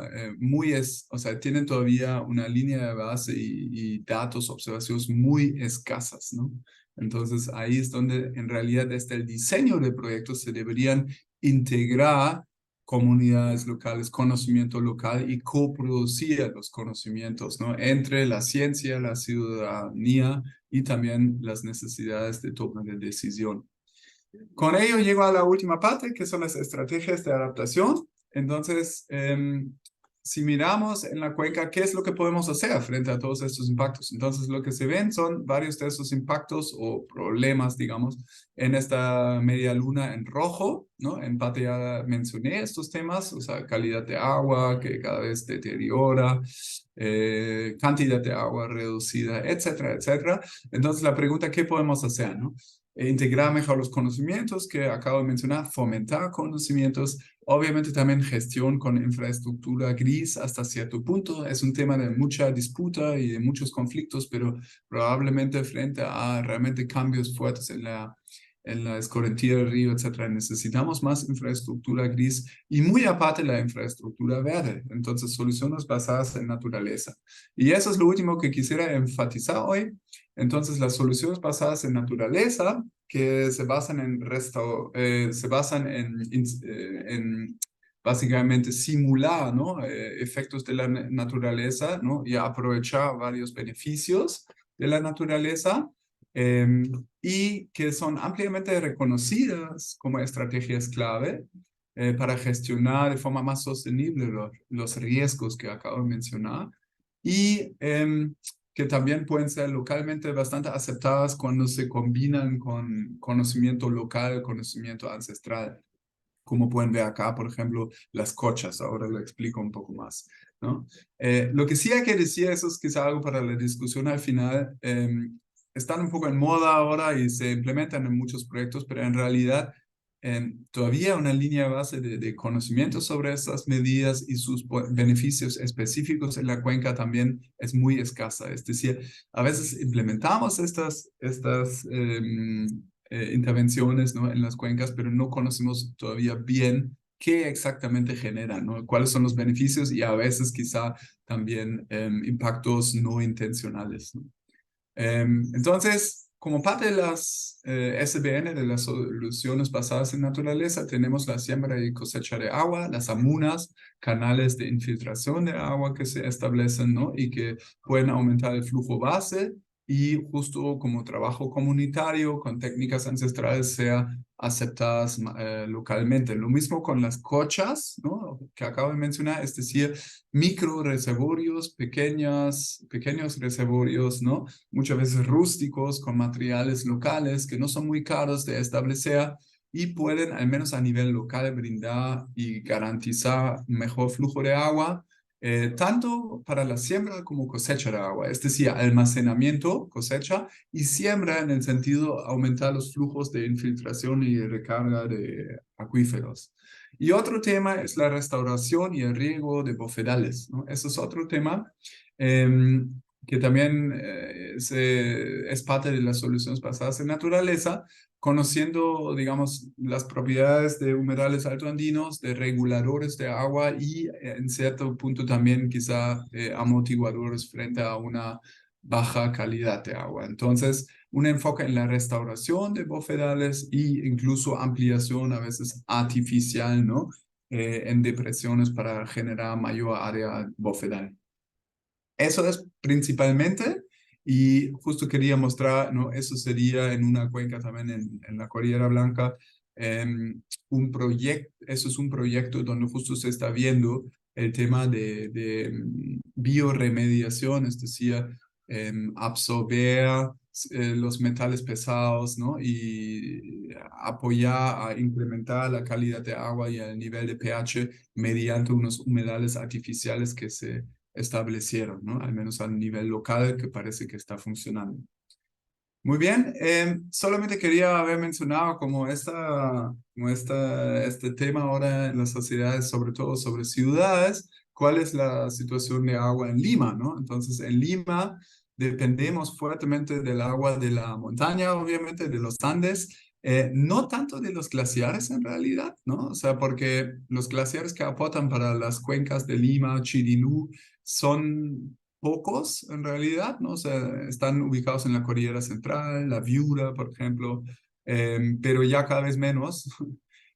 o sea, tienen todavía una línea de base y datos, observaciones muy escasas, ¿no? Entonces ahí es donde en realidad desde el diseño de proyectos se deberían integrar comunidades locales, conocimiento local y coproducir los conocimientos, ¿no? Entre la ciencia, la ciudadanía y también las necesidades de toma de decisión. Con ello llego a la última parte, que son las estrategias de adaptación. Entonces, si miramos en la cuenca, ¿qué es lo que podemos hacer frente a todos estos impactos? Entonces, lo que se ven son varios de esos impactos o problemas, digamos, en esta media luna en rojo, ¿no? En parte ya mencioné estos temas, o sea, calidad de agua que cada vez deteriora, cantidad de agua reducida, etcétera, etcétera. Entonces, la pregunta, ¿qué podemos hacer, no? Integrar mejor los conocimientos que acabo de mencionar, fomentar conocimientos, obviamente también gestión con infraestructura gris hasta cierto punto. Es un tema de mucha disputa y de muchos conflictos, pero probablemente frente a realmente cambios fuertes en la escorrentía del río, etcétera, necesitamos más infraestructura gris y muy aparte la infraestructura verde. Entonces, soluciones basadas en naturaleza. Y eso es lo último que quisiera enfatizar hoy. Entonces, las soluciones basadas en naturaleza, que se basan en básicamente simular, ¿no? Efectos de la naturaleza, ¿no? Y aprovechar varios beneficios de la naturaleza, y que son ampliamente reconocidas como estrategias clave para gestionar de forma más sostenible los riesgos que acabo de mencionar. Y que también pueden ser localmente bastante aceptadas cuando se combinan con conocimiento local, conocimiento ancestral. Como pueden ver acá, por ejemplo, las cochas. Ahora lo explico un poco más, ¿no? Lo que sí hay que decir, eso es quizá algo para la discusión al final, están un poco en moda ahora y se implementan en muchos proyectos, pero en realidad todavía una línea base de conocimiento sobre estas medidas y sus beneficios específicos en la cuenca también es muy escasa. Es decir, a veces implementamos estas intervenciones, ¿no? En las cuencas, pero no conocemos todavía bien qué exactamente generan, ¿no? Cuáles son los beneficios y a veces quizá también impactos no intencionales, ¿no? Entonces, como parte de las SBN, de las soluciones basadas en naturaleza, tenemos la siembra y cosecha de agua, las amunas, canales de infiltración de agua que se establecen, ¿no? Y que pueden aumentar el flujo base y justo como trabajo comunitario con técnicas ancestrales sea aceptadas localmente. Lo mismo con las cochas, ¿no? Que acabo de mencionar, es decir, micro reservorios, pequeños reservorios, ¿no? Muchas veces rústicos, con materiales locales que no son muy caros de establecer y pueden, al menos a nivel local, brindar y garantizar mejor flujo de agua, tanto para la siembra como cosecha de agua, es decir, almacenamiento, cosecha y siembra en el sentido de aumentar los flujos de infiltración y recarga de acuíferos. Y otro tema es la restauración y el riego de bofedales, ¿no? Eso es otro tema que también es parte de las soluciones basadas en naturaleza, conociendo, digamos, las propiedades de humedales altoandinos, de reguladores de agua y en cierto punto también quizá amortiguadores frente a una baja calidad de agua. Entonces, un enfoque en la restauración de bofedales e incluso ampliación a veces artificial, ¿no? En depresiones para generar mayor área bofedal. Eso es principalmente, y justo quería mostrar, ¿no? Eso sería en una cuenca también en la Cordillera Blanca, un proyecto, eso es un proyecto donde justo se está viendo el tema de bioremediación, es decir, absorber los metales pesados, ¿no? Y apoyar a incrementar la calidad de agua y el nivel de pH mediante unos humedales artificiales que se establecieron, ¿no? Al menos a nivel local, que parece que está funcionando. Muy bien, solamente quería haber mencionado este tema ahora en las sociedades, sobre todo sobre ciudades, cuál es la situación de agua en Lima, ¿no? Entonces, en Lima dependemos fuertemente del agua de la montaña, obviamente, de los Andes, no tanto de los glaciares en realidad, ¿no? O sea, porque los glaciares que aportan para las cuencas de Lima, Chirilú, son pocos en realidad, ¿no? O sea, están ubicados en la Cordillera Central, la Viura, por ejemplo, pero ya cada vez menos.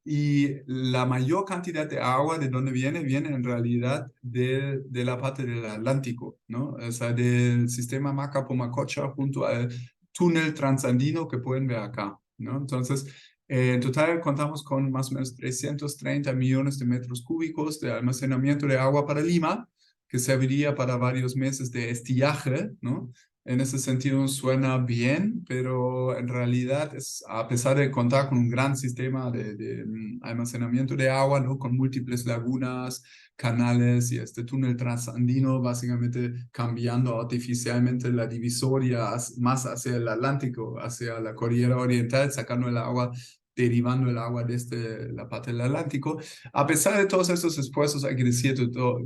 Y la mayor cantidad de agua de dónde viene, viene en realidad de la parte del Atlántico, ¿no? O sea, del sistema Macapomacocha junto al túnel transandino que pueden ver acá, ¿no? Entonces, en total contamos con más o menos 330 millones de metros cúbicos de almacenamiento de agua para Lima, que serviría para varios meses de estiaje, ¿no? En ese sentido suena bien, pero en realidad es, a pesar de contar con un gran sistema de almacenamiento de agua, ¿no? Con múltiples lagunas, canales y este túnel transandino, básicamente cambiando artificialmente la divisoria más hacia el Atlántico, hacia la cordillera oriental, sacando el agua, derivando el agua desde la parte del Atlántico. A pesar de todos estos esfuerzos, hay que decir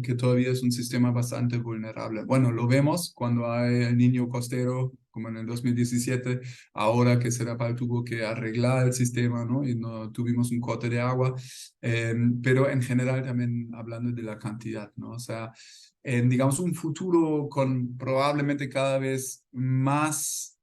que todavía es un sistema bastante vulnerable. Bueno, lo vemos cuando hay el niño costero, como en el 2017, ahora que Serapal tuvo que arreglar el sistema, ¿no? Y no tuvimos un corte de agua, pero en general también hablando de la cantidad, ¿no? O sea, en, digamos, un futuro con probablemente cada vez más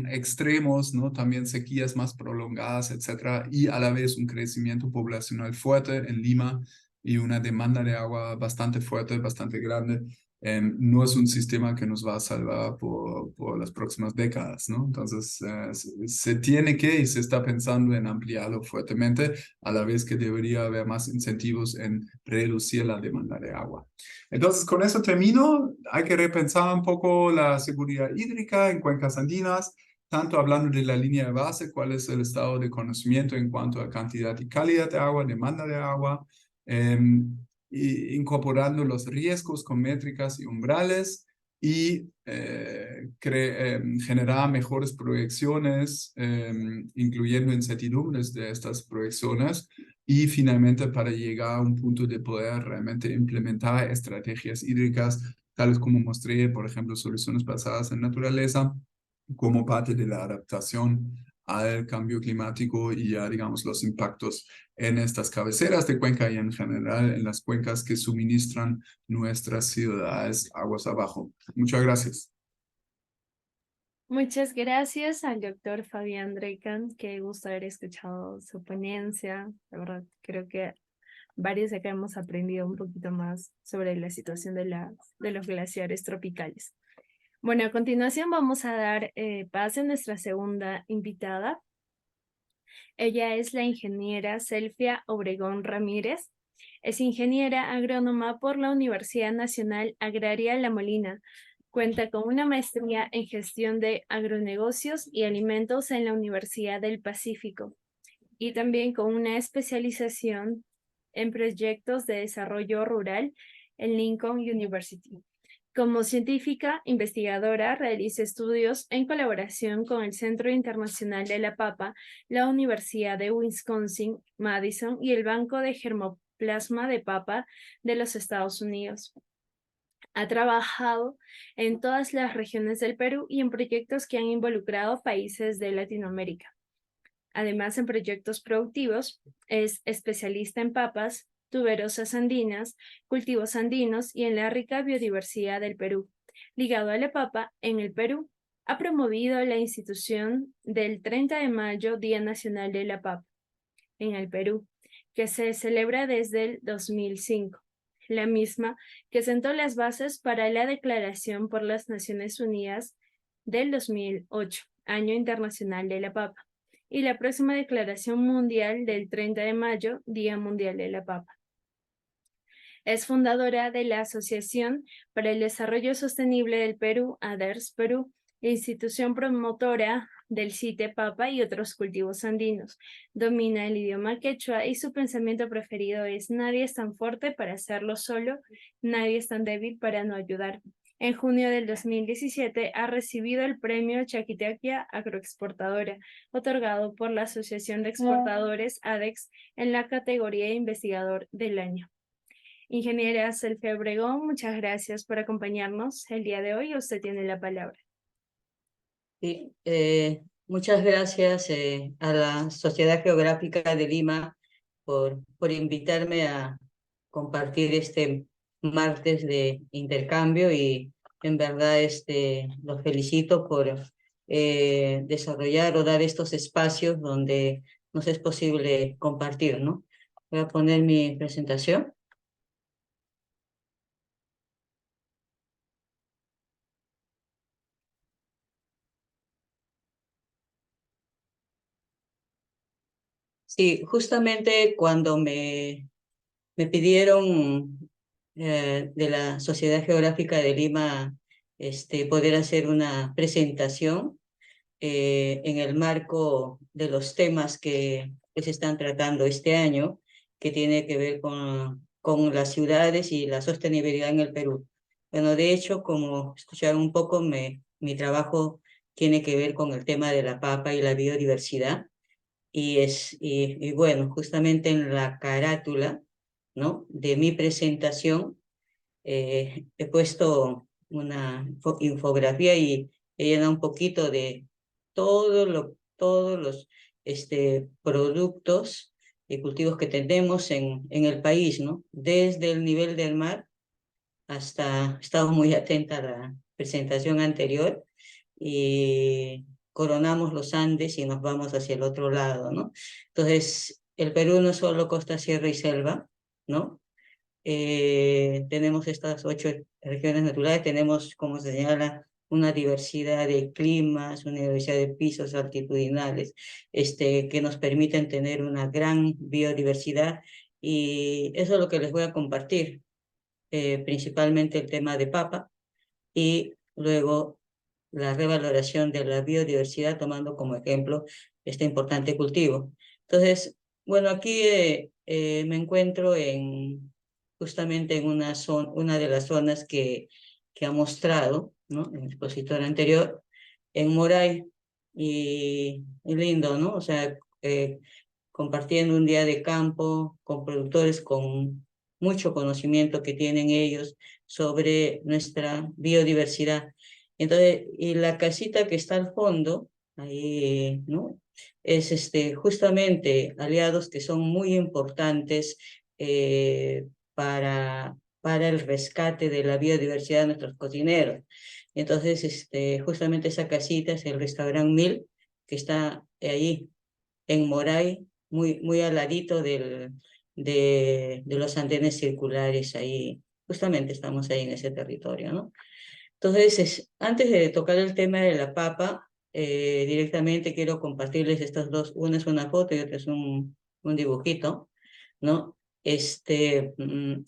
extremos, ¿no? También sequías más prolongadas, etcétera, y a la vez un crecimiento poblacional fuerte en Lima y una demanda de agua bastante fuerte, bastante grande. No es un sistema que nos va a salvar por las próximas décadas, ¿no? Entonces, se tiene que y se está pensando en ampliarlo fuertemente, a la vez que debería haber más incentivos en reducir la demanda de agua. Entonces, con eso termino. Hay que repensar un poco la seguridad hídrica en cuencas andinas, tanto hablando de la línea de base, cuál es el estado de conocimiento en cuanto a cantidad y calidad de agua, demanda de agua, y incorporando los riesgos con métricas y umbrales y generar mejores proyecciones, incluyendo incertidumbres de estas proyecciones y finalmente para llegar a un punto de poder realmente implementar estrategias hídricas, tales como mostré, por ejemplo, soluciones basadas en naturaleza, como parte de la adaptación al cambio climático y ya, digamos, los impactos en estas cabeceras de cuenca y en general en las cuencas que suministran nuestras ciudades aguas abajo. Muchas gracias. Muchas gracias al doctor Fabián Drekan, que gusto haber escuchado su ponencia. La verdad, creo que varios de acá hemos aprendido un poquito más sobre la situación de los glaciares tropicales. Bueno, a continuación vamos a dar paso a nuestra segunda invitada. Ella es la ingeniera Selfia Obregón Ramírez. Es ingeniera agrónoma por la Universidad Nacional Agraria La Molina. Cuenta con una maestría en gestión de agronegocios y alimentos en la Universidad del Pacífico y también con una especialización en proyectos de desarrollo rural en Lincoln University. Como científica investigadora, realiza estudios en colaboración con el Centro Internacional de la Papa, la Universidad de Wisconsin-Madison y el Banco de Germoplasma de Papa de los Estados Unidos. Ha trabajado en todas las regiones del Perú y en proyectos que han involucrado países de Latinoamérica. Además, en proyectos productivos, es especialista en papas, tuberosas andinas, cultivos andinos y en la rica biodiversidad del Perú. Ligado a la papa, en el Perú, ha promovido la institución del 30 de mayo, Día Nacional de la Papa, en el Perú, que se celebra desde el 2005. La misma que sentó las bases para la Declaración por las Naciones Unidas del 2008, Año Internacional de la Papa, y la próxima Declaración Mundial del 30 de mayo, Día Mundial de la Papa. Es fundadora de la Asociación para el Desarrollo Sostenible del Perú, ADERS Perú, institución promotora del CITE Papa y otros cultivos andinos. Domina el idioma quechua y su pensamiento preferido es: nadie es tan fuerte para hacerlo solo, nadie es tan débil para no ayudar. En junio del 2017 ha recibido el premio Chaquitequia Agroexportadora, otorgado por la Asociación de Exportadores ADEX en la categoría de Investigador del Año. Ingeniera Selfie Obregón, muchas gracias por acompañarnos el día de hoy. Usted tiene la palabra. Sí, muchas gracias a la Sociedad Geográfica de Lima por invitarme a compartir este martes de intercambio, y en verdad los felicito por desarrollar o dar estos espacios donde nos es posible compartir, ¿no? Voy a poner mi presentación. Sí, justamente cuando me pidieron de la Sociedad Geográfica de Lima poder hacer una presentación en el marco de los temas que se están tratando este año, que tiene que ver con las ciudades y la sostenibilidad en el Perú. Bueno, de hecho, como escucharon un poco, mi trabajo tiene que ver con el tema de la papa y la biodiversidad. Y bueno, justamente en la carátula, ¿no?, de mi presentación he puesto una infografía y he llenado un poquito de todos los productos y cultivos que tenemos en el país, ¿no? Desde el nivel del mar hasta, estaba muy atenta a la presentación anterior, y coronamos los Andes y nos vamos hacia el otro lado, ¿no? Entonces, el Perú no es solo costa, sierra y selva, ¿no? Tenemos estas 8 regiones naturales, tenemos, como se señala, una diversidad de climas, una diversidad de pisos altitudinales, que nos permiten tener una gran biodiversidad, y eso es lo que les voy a compartir, principalmente el tema de papa, y luego la revaloración de la biodiversidad, tomando como ejemplo este importante cultivo. Entonces, bueno, aquí me encuentro justamente en una de las zonas que ha mostrado, ¿no?, en el expositor anterior, en Moray, y lindo, ¿no? O sea, compartiendo un día de campo con productores con mucho conocimiento que tienen ellos sobre nuestra biodiversidad. Entonces, y la casita que está al fondo, ahí, ¿no?, es justamente aliados que son muy importantes para el rescate de la biodiversidad de nuestros cocineros. Entonces, justamente esa casita es el restaurante Mil, que está ahí en Moray, muy al ladito de los andenes circulares. Ahí, justamente estamos ahí en ese territorio, ¿no? Entonces, antes de tocar el tema de la papa, directamente quiero compartirles estas dos. Una es una foto y otra es un dibujito, ¿no?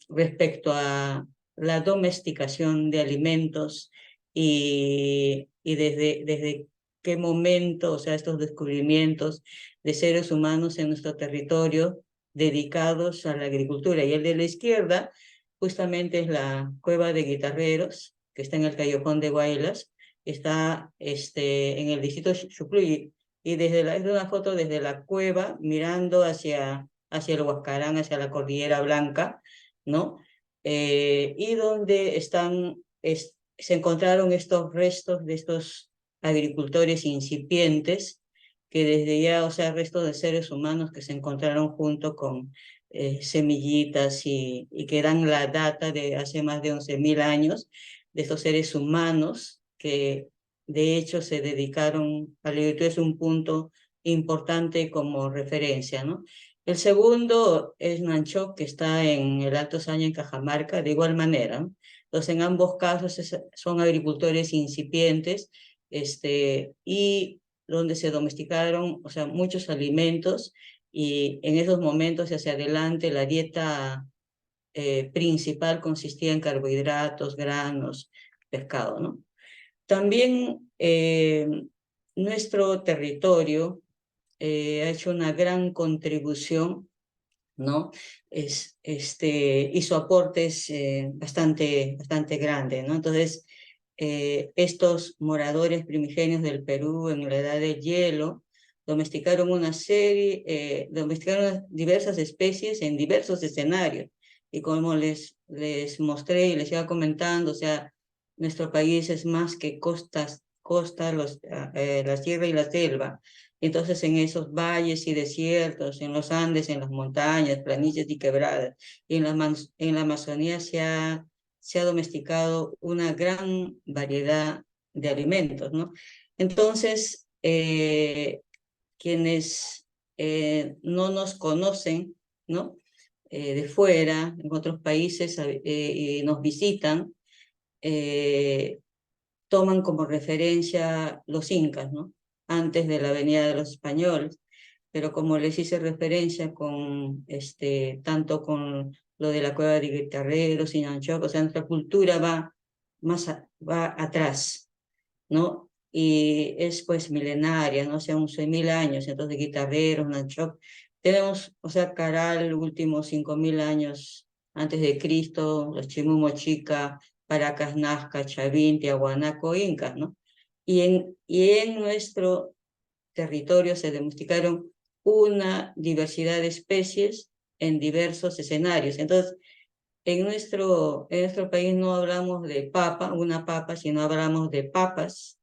Respecto a la domesticación de alimentos, y desde qué momento, o sea, estos descubrimientos de seres humanos en nuestro territorio dedicados a la agricultura. Y el de la izquierda justamente es la cueva de Guitarreros, que está en el Callejón de Guaylas, está en el distrito Chucluy, y es una foto desde la cueva mirando hacia el Huascarán, hacia la Cordillera Blanca, ¿no? Y donde se encontraron estos restos de estos agricultores incipientes, que desde ya, o sea, restos de seres humanos que se encontraron junto con semillitas, y que dan la data de hace más de 11.000 años, de estos seres humanos que de hecho se dedicaron a la agricultura. Es un punto importante como referencia, ¿no? El segundo es Nanchoc, que está en el Alto Saña, en Cajamarca, de igual manera, ¿no? Entonces, en ambos casos son agricultores incipientes, y donde se domesticaron, o sea, muchos alimentos, y en esos momentos hacia adelante la dieta principal consistía en carbohidratos, granos, pescado, ¿no? También nuestro territorio ha hecho una gran contribución, ¿no? Hizo aportes bastante grandes, ¿no? Entonces, estos moradores primigenios del Perú en la edad del hielo domesticaron domesticaron diversas especies en diversos escenarios. Y como les mostré y les iba comentando, o sea, nuestro país es más que costas, la sierra y la selva. Entonces, en esos valles y desiertos, en los Andes, en las montañas, planicies y quebradas, y en la Amazonía se ha domesticado una gran variedad de alimentos, ¿no? Entonces, quienes no nos conocen, ¿no? De fuera, en otros países, y nos visitan, toman como referencia los incas, ¿no? Antes de la venida de los españoles, pero como les hice referencia con, tanto con lo de la cueva de Guitarreros y Nanchoc, o sea, nuestra cultura va va atrás, ¿no? Y es pues milenaria, ¿no? O sea, 11.000 años, entonces Guitarreros, Nanchoc, tenemos, o sea, Caral, últimos 5.000 años antes de Cristo, los Chimu Mochica, Paracas, Nazca, Chavín, Tiahuanaco, Incas, ¿no? Y en nuestro territorio se domesticaron una diversidad de especies en diversos escenarios. Entonces, en nuestro país no hablamos de una papa, sino hablamos de papas,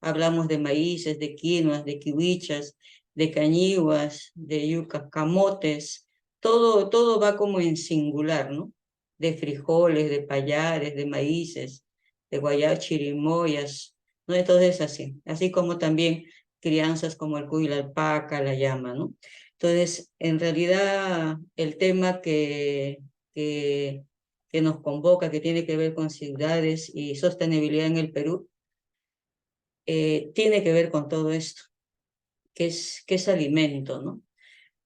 hablamos de maíces, de quinoas, de kiwichas, de cañiguas, de yucas, camotes, todo va como en singular, ¿no? De frijoles, de payares, de maíces, de guayabas, chirimoyas, ¿no? Entonces así como también crianzas como el cuy, la alpaca, la llama, ¿no? Entonces, en realidad, el tema que nos convoca, que tiene que ver con ciudades y sostenibilidad en el Perú, tiene que ver con todo esto, que es alimento, ¿no?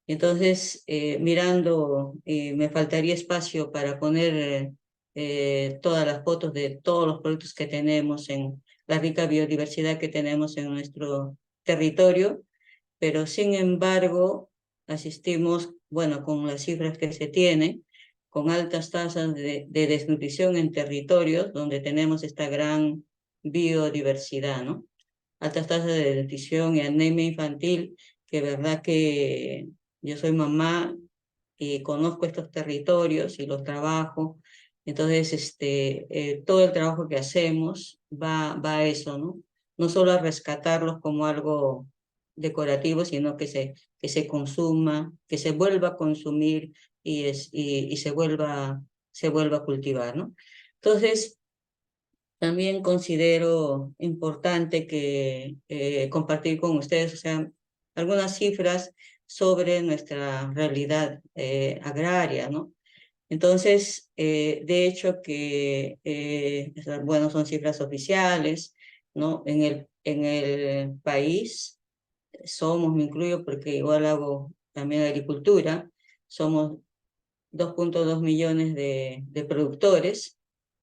Entonces, mirando, me faltaría espacio para poner todas las fotos de todos los productos que tenemos en la rica biodiversidad que tenemos en nuestro territorio, pero sin embargo, asistimos, bueno, con las cifras que se tienen, con altas tasas de desnutrición en territorios donde tenemos esta gran biodiversidad, ¿no? Altas tasas de desnutrición y anemia infantil, que verdad que yo soy mamá y conozco estos territorios y los trabajo. Entonces, todo el trabajo que hacemos va a eso, ¿no? No solo a rescatarlos como algo decorativo, sino que se consuma, que se vuelva a consumir y se vuelva a cultivar, ¿no? Entonces, también considero importante que compartir con ustedes, o sea, algunas cifras sobre nuestra realidad agraria, ¿no? Entonces, de hecho que, bueno, son cifras oficiales, ¿no? En el país somos, me incluyo porque igual hago también agricultura, somos 2.2 millones de productores,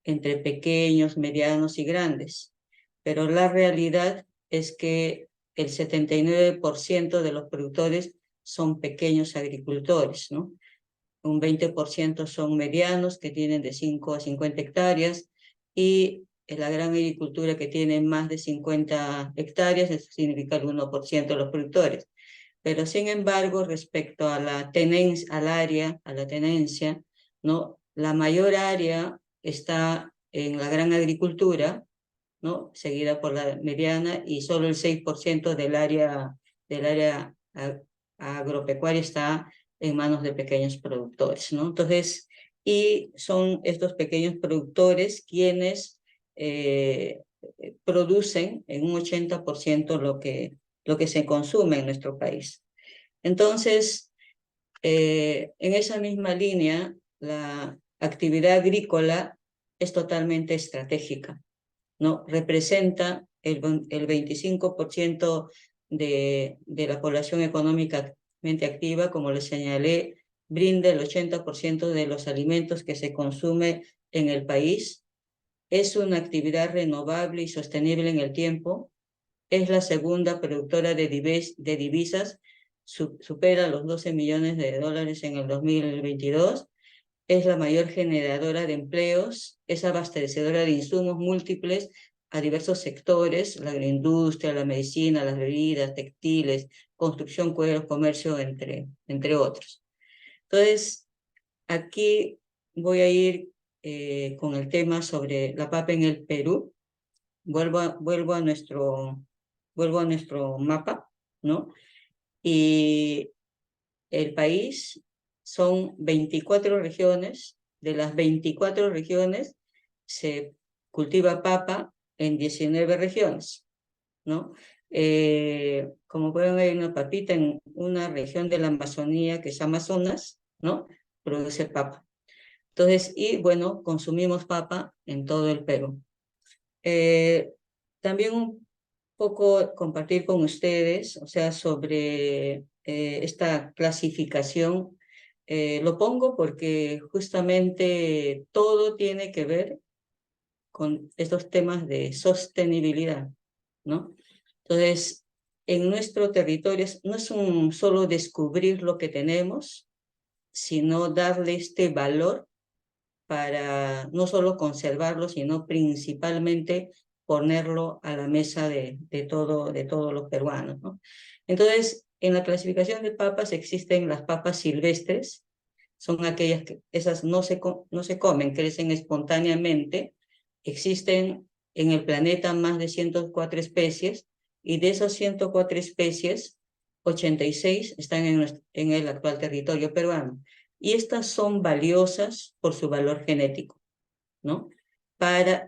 entre pequeños, medianos y grandes. Pero la realidad es que el 79% de los productores son pequeños agricultores, ¿no? Un 20% son medianos, que tienen de 5 a 50 hectáreas, y la gran agricultura que tiene más de 50 hectáreas, eso significa el 1% de los productores. Pero sin embargo, respecto a la tenencia, ¿no? La mayor área está en la gran agricultura, ¿no? Seguida por la mediana, y solo el 6% del área agropecuaria está en manos de pequeños productores, ¿no? Entonces, y son estos pequeños productores quienes producen en un 80% lo que se consume en nuestro país. Entonces, en esa misma línea, la actividad agrícola es totalmente estratégica, ¿no? Representa el 25% de la población económicamente activa, como les señalé, brinda el 80% de los alimentos que se consume en el país. Es una actividad renovable y sostenible en el tiempo. Es la segunda productora de divisas, supera los 12 millones de dólares en el 2022. Es la mayor generadora de empleos, es abastecedora de insumos múltiples a diversos sectores, la agroindustria, la medicina, las bebidas, textiles, construcción, cuero, comercio, entre otros. Entonces, aquí voy a ir con el tema sobre la papa en el Perú. Vuelvo a nuestro mapa, ¿no? Y el país son 24 regiones. De las 24 regiones se cultiva papa en 19 regiones, ¿no? Como pueden ver, hay una papita en una región de la Amazonía que es Amazonas, ¿no? Produce papa. Entonces, y bueno, consumimos papa en todo el Perú. También un poco compartir con ustedes, o sea, sobre esta clasificación. Lo pongo porque justamente todo tiene que ver con estos temas de sostenibilidad, ¿no? Entonces, en nuestro territorio no es solo descubrir lo que tenemos, sino darle este valor para no solo conservarlo, sino principalmente ponerlo a la mesa de todos los peruanos, ¿no? Entonces, en la clasificación de papas existen las papas silvestres, son aquellas que esas no se comen, crecen espontáneamente. Existen en el planeta más de 104 especies, y de esas 104 especies, 86 están en el actual territorio peruano. Y estas son valiosas por su valor genético, ¿no?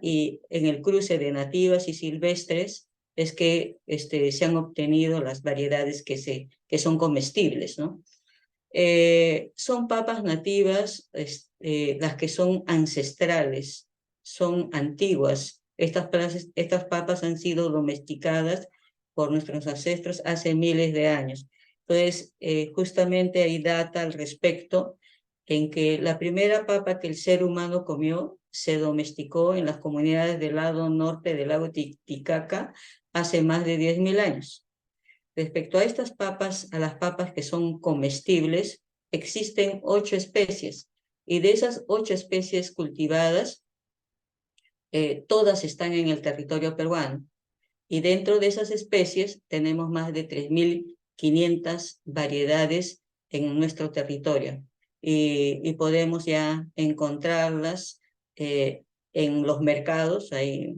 Y en el cruce de nativas y silvestres es que se han obtenido las variedades que son comestibles, ¿no? Son papas nativas, las que son ancestrales, son antiguas. Estas papas han sido domesticadas por nuestros ancestros hace miles de años. Entonces, justamente hay data al respecto en que la primera papa que el ser humano comió se domesticó en las comunidades del lado norte del lago Titicaca hace más de 10.000 años. Respecto a estas papas, a las papas que son comestibles, existen 8 especies, y de esas 8 especies cultivadas, todas están en el territorio peruano. Y dentro de esas especies tenemos más de 3.500 variedades en nuestro territorio. Y podemos ya encontrarlas en los mercados, hay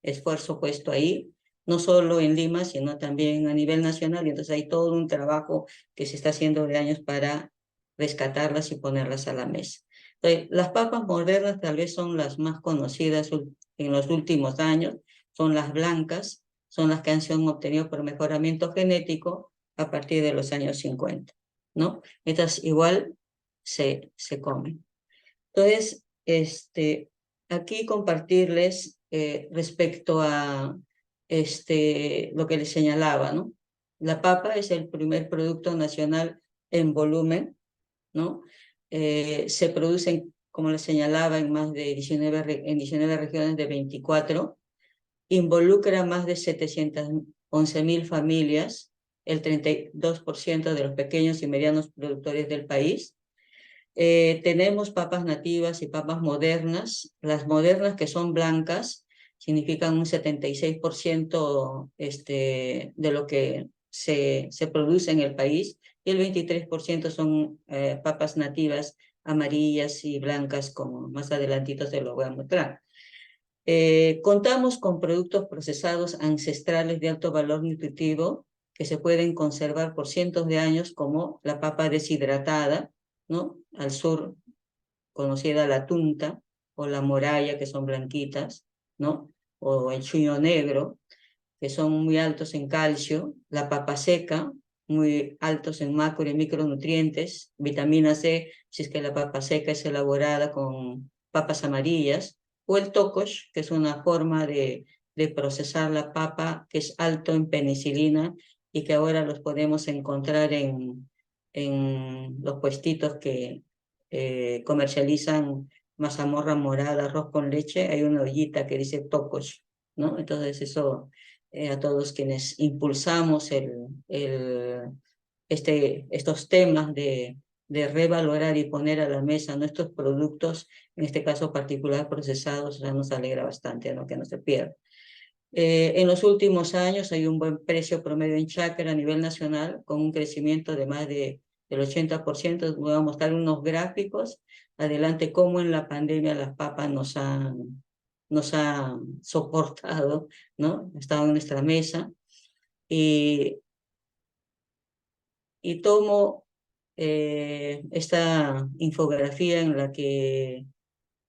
esfuerzo puesto ahí, no solo en Lima, sino también a nivel nacional. Y entonces hay todo un trabajo que se está haciendo de años para rescatarlas y ponerlas a la mesa. Entonces, las papas modernas tal vez son las más conocidas en los últimos años, son las blancas, son las que se han obtenido por mejoramiento genético a partir de los años 50, ¿no? Estas igual se comen. Entonces, aquí compartirles respecto a lo que les señalaba, ¿no? La papa es el primer producto nacional en volumen, ¿no? Se producen, como les señalaba, en más de 19 regiones de 24, involucra más de 711.000 familias, el 32% de los pequeños y medianos productores del país. Tenemos papas nativas y papas modernas. Las modernas, que son blancas, significan un 76% de lo que se produce en el país, y el 23% son papas nativas amarillas y blancas, como más adelantito se lo voy a mostrar. Contamos con productos procesados ancestrales de alto valor nutritivo que se pueden conservar por cientos de años, como la papa deshidratada, ¿no? Al sur, conocida la tunta, o la moraya, que son blanquitas, ¿no? O el chuño negro, que son muy altos en calcio, la papa seca, muy altos en macro y micronutrientes, vitamina C, si es que la papa seca es elaborada con papas amarillas, o el tocosh, que es una forma de procesar la papa, que es alto en penicilina y que ahora los podemos encontrar en en los puestitos que comercializan mazamorra morada, arroz con leche, hay una ollita que dice tocos, ¿no? Entonces eso a todos quienes impulsamos estos temas de revalorar y poner a la mesa nuestros productos, en este caso particular procesados, ya nos alegra bastante, ¿no? Que no se pierda. En los últimos años hay un buen precio promedio en chácara a nivel nacional, con un crecimiento de más del 80%. Voy a mostrar unos gráficos adelante cómo en la pandemia las papas nos han soportado, ¿no? Estaban en nuestra mesa. Y tomo esta infografía en la que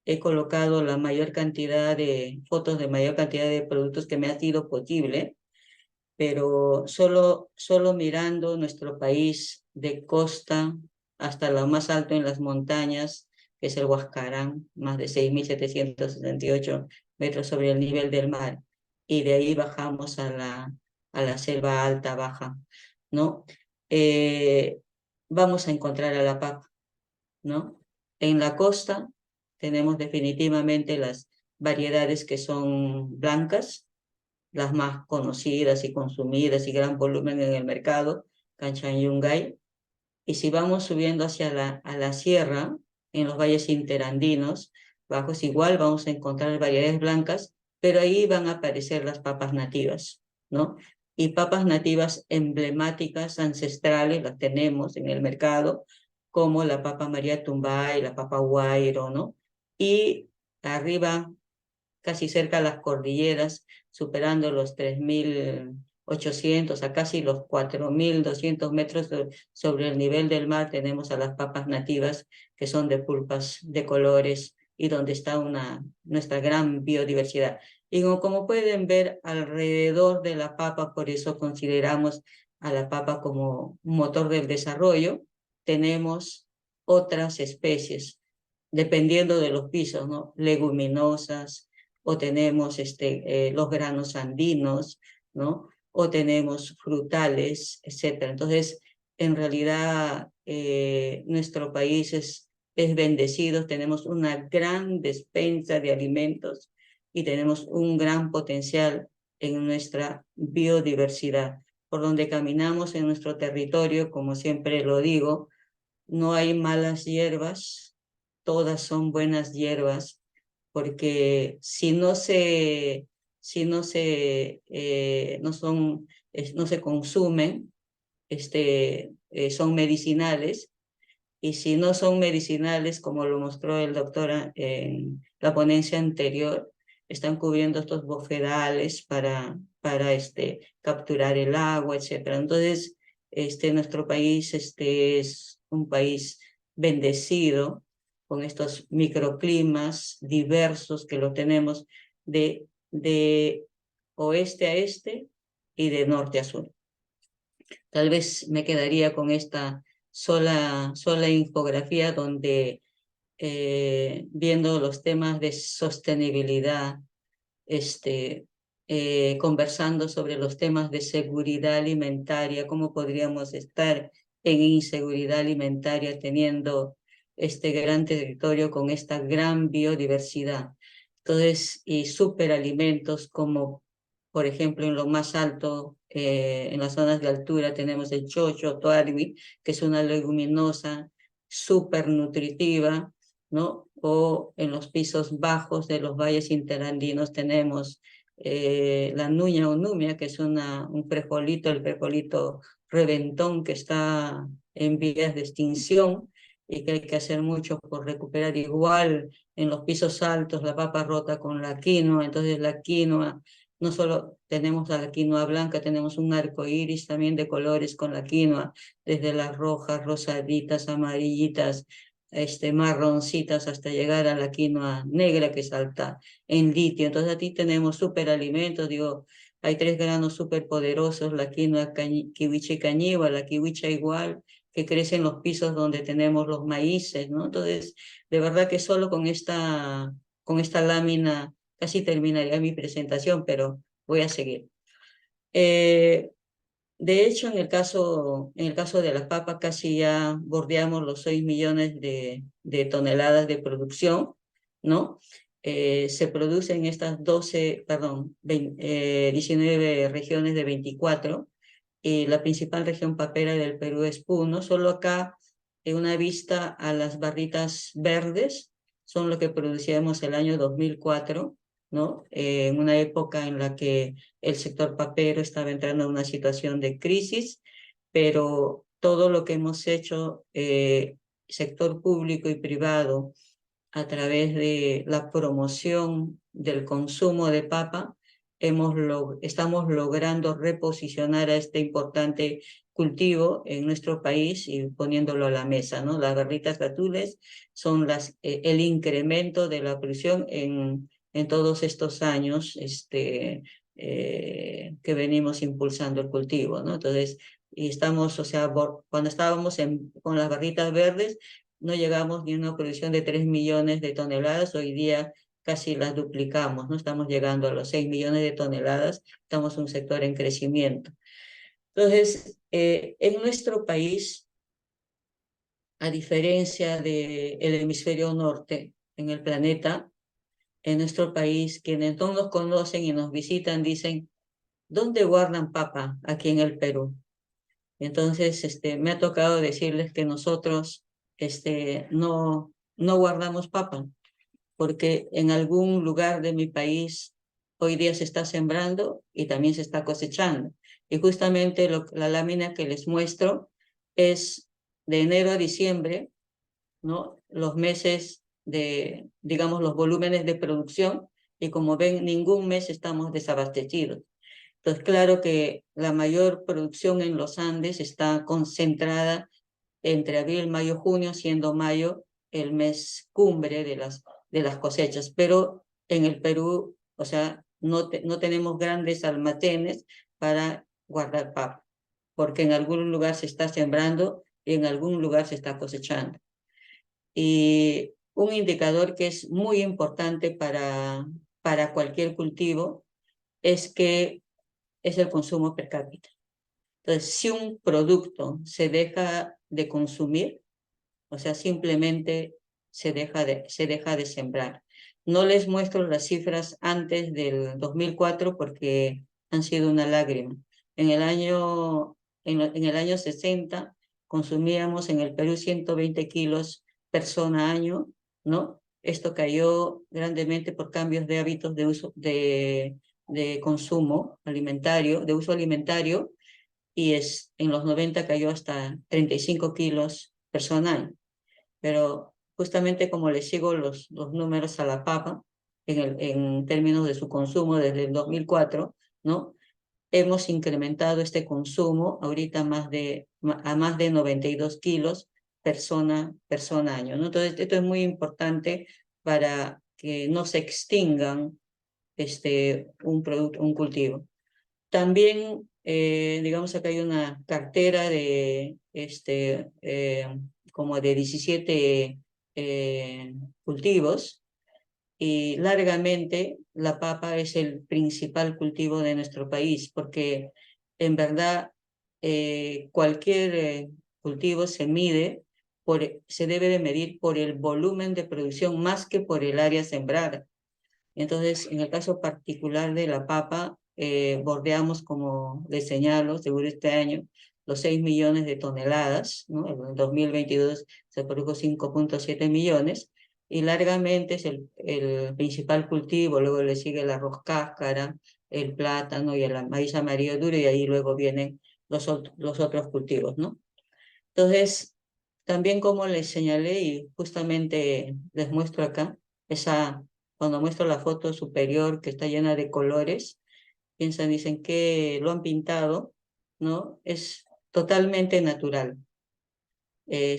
he colocado la mayor cantidad de fotos de mayor cantidad de productos que me ha sido posible, pero solo mirando nuestro país de costa hasta lo más alto en las montañas, que es el Huascarán, más de 6.768 metros sobre el nivel del mar, y de ahí bajamos a la selva alta, baja, ¿no? Vamos a encontrar a la papa, ¿no? En la costa tenemos definitivamente las variedades que son blancas, las más conocidas y consumidas y gran volumen en el mercado, Canchan Yungay. Y si vamos subiendo a la sierra, en los valles interandinos, bajos, igual vamos a encontrar variedades blancas, pero ahí van a aparecer las papas nativas, ¿no? Y papas nativas emblemáticas, ancestrales, las tenemos en el mercado, como la papa María Tumbay, la papa Guairo, ¿no? Y arriba, casi cerca a las cordilleras, superando los 3.800 a casi los 4.200 metros sobre el nivel del mar, tenemos a las papas nativas, que son de pulpas de colores y donde está nuestra gran biodiversidad. Y como pueden ver, alrededor de la papa, por eso consideramos a la papa como un motor del desarrollo, tenemos otras especies, dependiendo de los pisos, ¿no? Leguminosas, o tenemos los granos andinos, ¿no? O tenemos frutales, etc. Entonces, en realidad, nuestro país es bendecido, tenemos una gran despensa de alimentos y tenemos un gran potencial en nuestra biodiversidad. Por donde caminamos en nuestro territorio, como siempre lo digo, no hay malas hierbas, todas son buenas hierbas, porque no se consumen, son medicinales, y si no son medicinales, como lo mostró el doctor en la ponencia anterior, están cubriendo estos bofedales para capturar el agua, etc. Entonces, nuestro país es un país bendecido con estos microclimas diversos que lo tenemos de oeste a este y de norte a sur. Tal vez me quedaría con esta sola infografía donde viendo los temas de sostenibilidad, conversando sobre los temas de seguridad alimentaria, cómo podríamos estar en inseguridad alimentaria teniendo este gran territorio con esta gran biodiversidad. Entonces, y superalimentos como, por ejemplo, en lo más alto, en las zonas de altura, tenemos el chocho, toarwi, que es una leguminosa súper nutritiva, ¿no? O en los pisos bajos de los valles interandinos tenemos la nuña o numia, que es un frijolito, el frijolito reventón, que está en vías de extinción y que hay que hacer mucho por recuperar. Igual en los pisos altos, la papa rota con la quinoa, entonces la quinoa, no solo tenemos la quinoa blanca, tenemos un arco iris también de colores con la quinoa, desde las rojas, rosaditas, amarillitas, marroncitas, hasta llegar a la quinoa negra que salta en litio. Entonces aquí tenemos superalimentos, digo, hay 3 granos superpoderosos, la quinoa kiwicha cañiba, la kiwicha igual, que crece en los pisos donde tenemos los maíces, ¿no? Entonces, de verdad que solo con esta lámina casi terminaría mi presentación, pero voy a seguir. De hecho, en el caso de la papa, casi ya bordeamos los 6 millones de toneladas de producción, ¿no? Se producen en estas 19 regiones de 24, y la principal región papera del Perú es Puno. Solo acá, en una vista a las barritas verdes, son lo que producíamos el año 2004, ¿no? En una época en la que el sector papero estaba entrando en una situación de crisis, pero todo lo que hemos hecho, sector público y privado, a través de la promoción del consumo de papa, estamos logrando reposicionar a este importante cultivo en nuestro país y poniéndolo a la mesa, ¿no? Las barritas azules son el incremento de la producción en todos estos años que venimos impulsando el cultivo, ¿no? Entonces, y estamos, o sea, cuando estábamos con las barritas verdes, no llegamos ni a una producción de 3 millones de toneladas, hoy día casi las duplicamos, ¿no? Estamos llegando a los 6 millones de toneladas, estamos un sector en crecimiento. Entonces, en nuestro país, a diferencia del hemisferio norte en el planeta, en nuestro país, quienes no nos conocen y nos visitan dicen, ¿dónde guardan papa aquí en el Perú? Entonces, me ha tocado decirles que nosotros no guardamos papa, porque en algún lugar de mi país hoy día se está sembrando y también se está cosechando. Y justamente la lámina que les muestro es de enero a diciembre, ¿no? Los meses digamos, los volúmenes de producción, y como ven, ningún mes estamos desabastecidos. Entonces, claro que la mayor producción en los Andes está concentrada entre abril, mayo, junio, siendo mayo el mes cumbre de las cosechas. Pero en el Perú, o sea, no tenemos grandes almacenes para guardar papa, porque en algún lugar se está sembrando y en algún lugar se está cosechando. Y un indicador que es muy importante para cualquier cultivo es el consumo per cápita. Entonces, si un producto se deja de consumir, o sea, simplemente se deja de sembrar. No les muestro las cifras antes del 2004 porque han sido una lágrima. En el año 60 consumíamos en el Perú 120 kilos persona año, ¿no? Esto cayó grandemente por cambios de hábitos de uso de consumo alimentario, de uso alimentario, y en los 90 cayó hasta 35 kilos persona año. Pero justamente como le sigo los números a la papa, en términos de su consumo desde el 2004, ¿no? Hemos incrementado este consumo ahorita a más de 92 kilos persona año, ¿no? Entonces, esto es muy importante para que no se extingan un cultivo. También, digamos, acá hay una cartera de como de 17 cultivos, y largamente la papa es el principal cultivo de nuestro país, porque en verdad cualquier cultivo se debe de medir por el volumen de producción más que por el área sembrada. Entonces, en el caso particular de la papa, bordeamos, como les señalo, seguro este año, los 6 millones de toneladas, ¿no? En el 2022 se produjo 5.7 millones, y largamente es el principal cultivo. Luego le sigue el arroz cáscara, el plátano y el maíz amarillo duro, y ahí luego vienen los otros cultivos, ¿no? Entonces, también como les señalé, y justamente les muestro acá, cuando muestro la foto superior que está llena de colores, dicen que lo han pintado, ¿no? Es totalmente natural.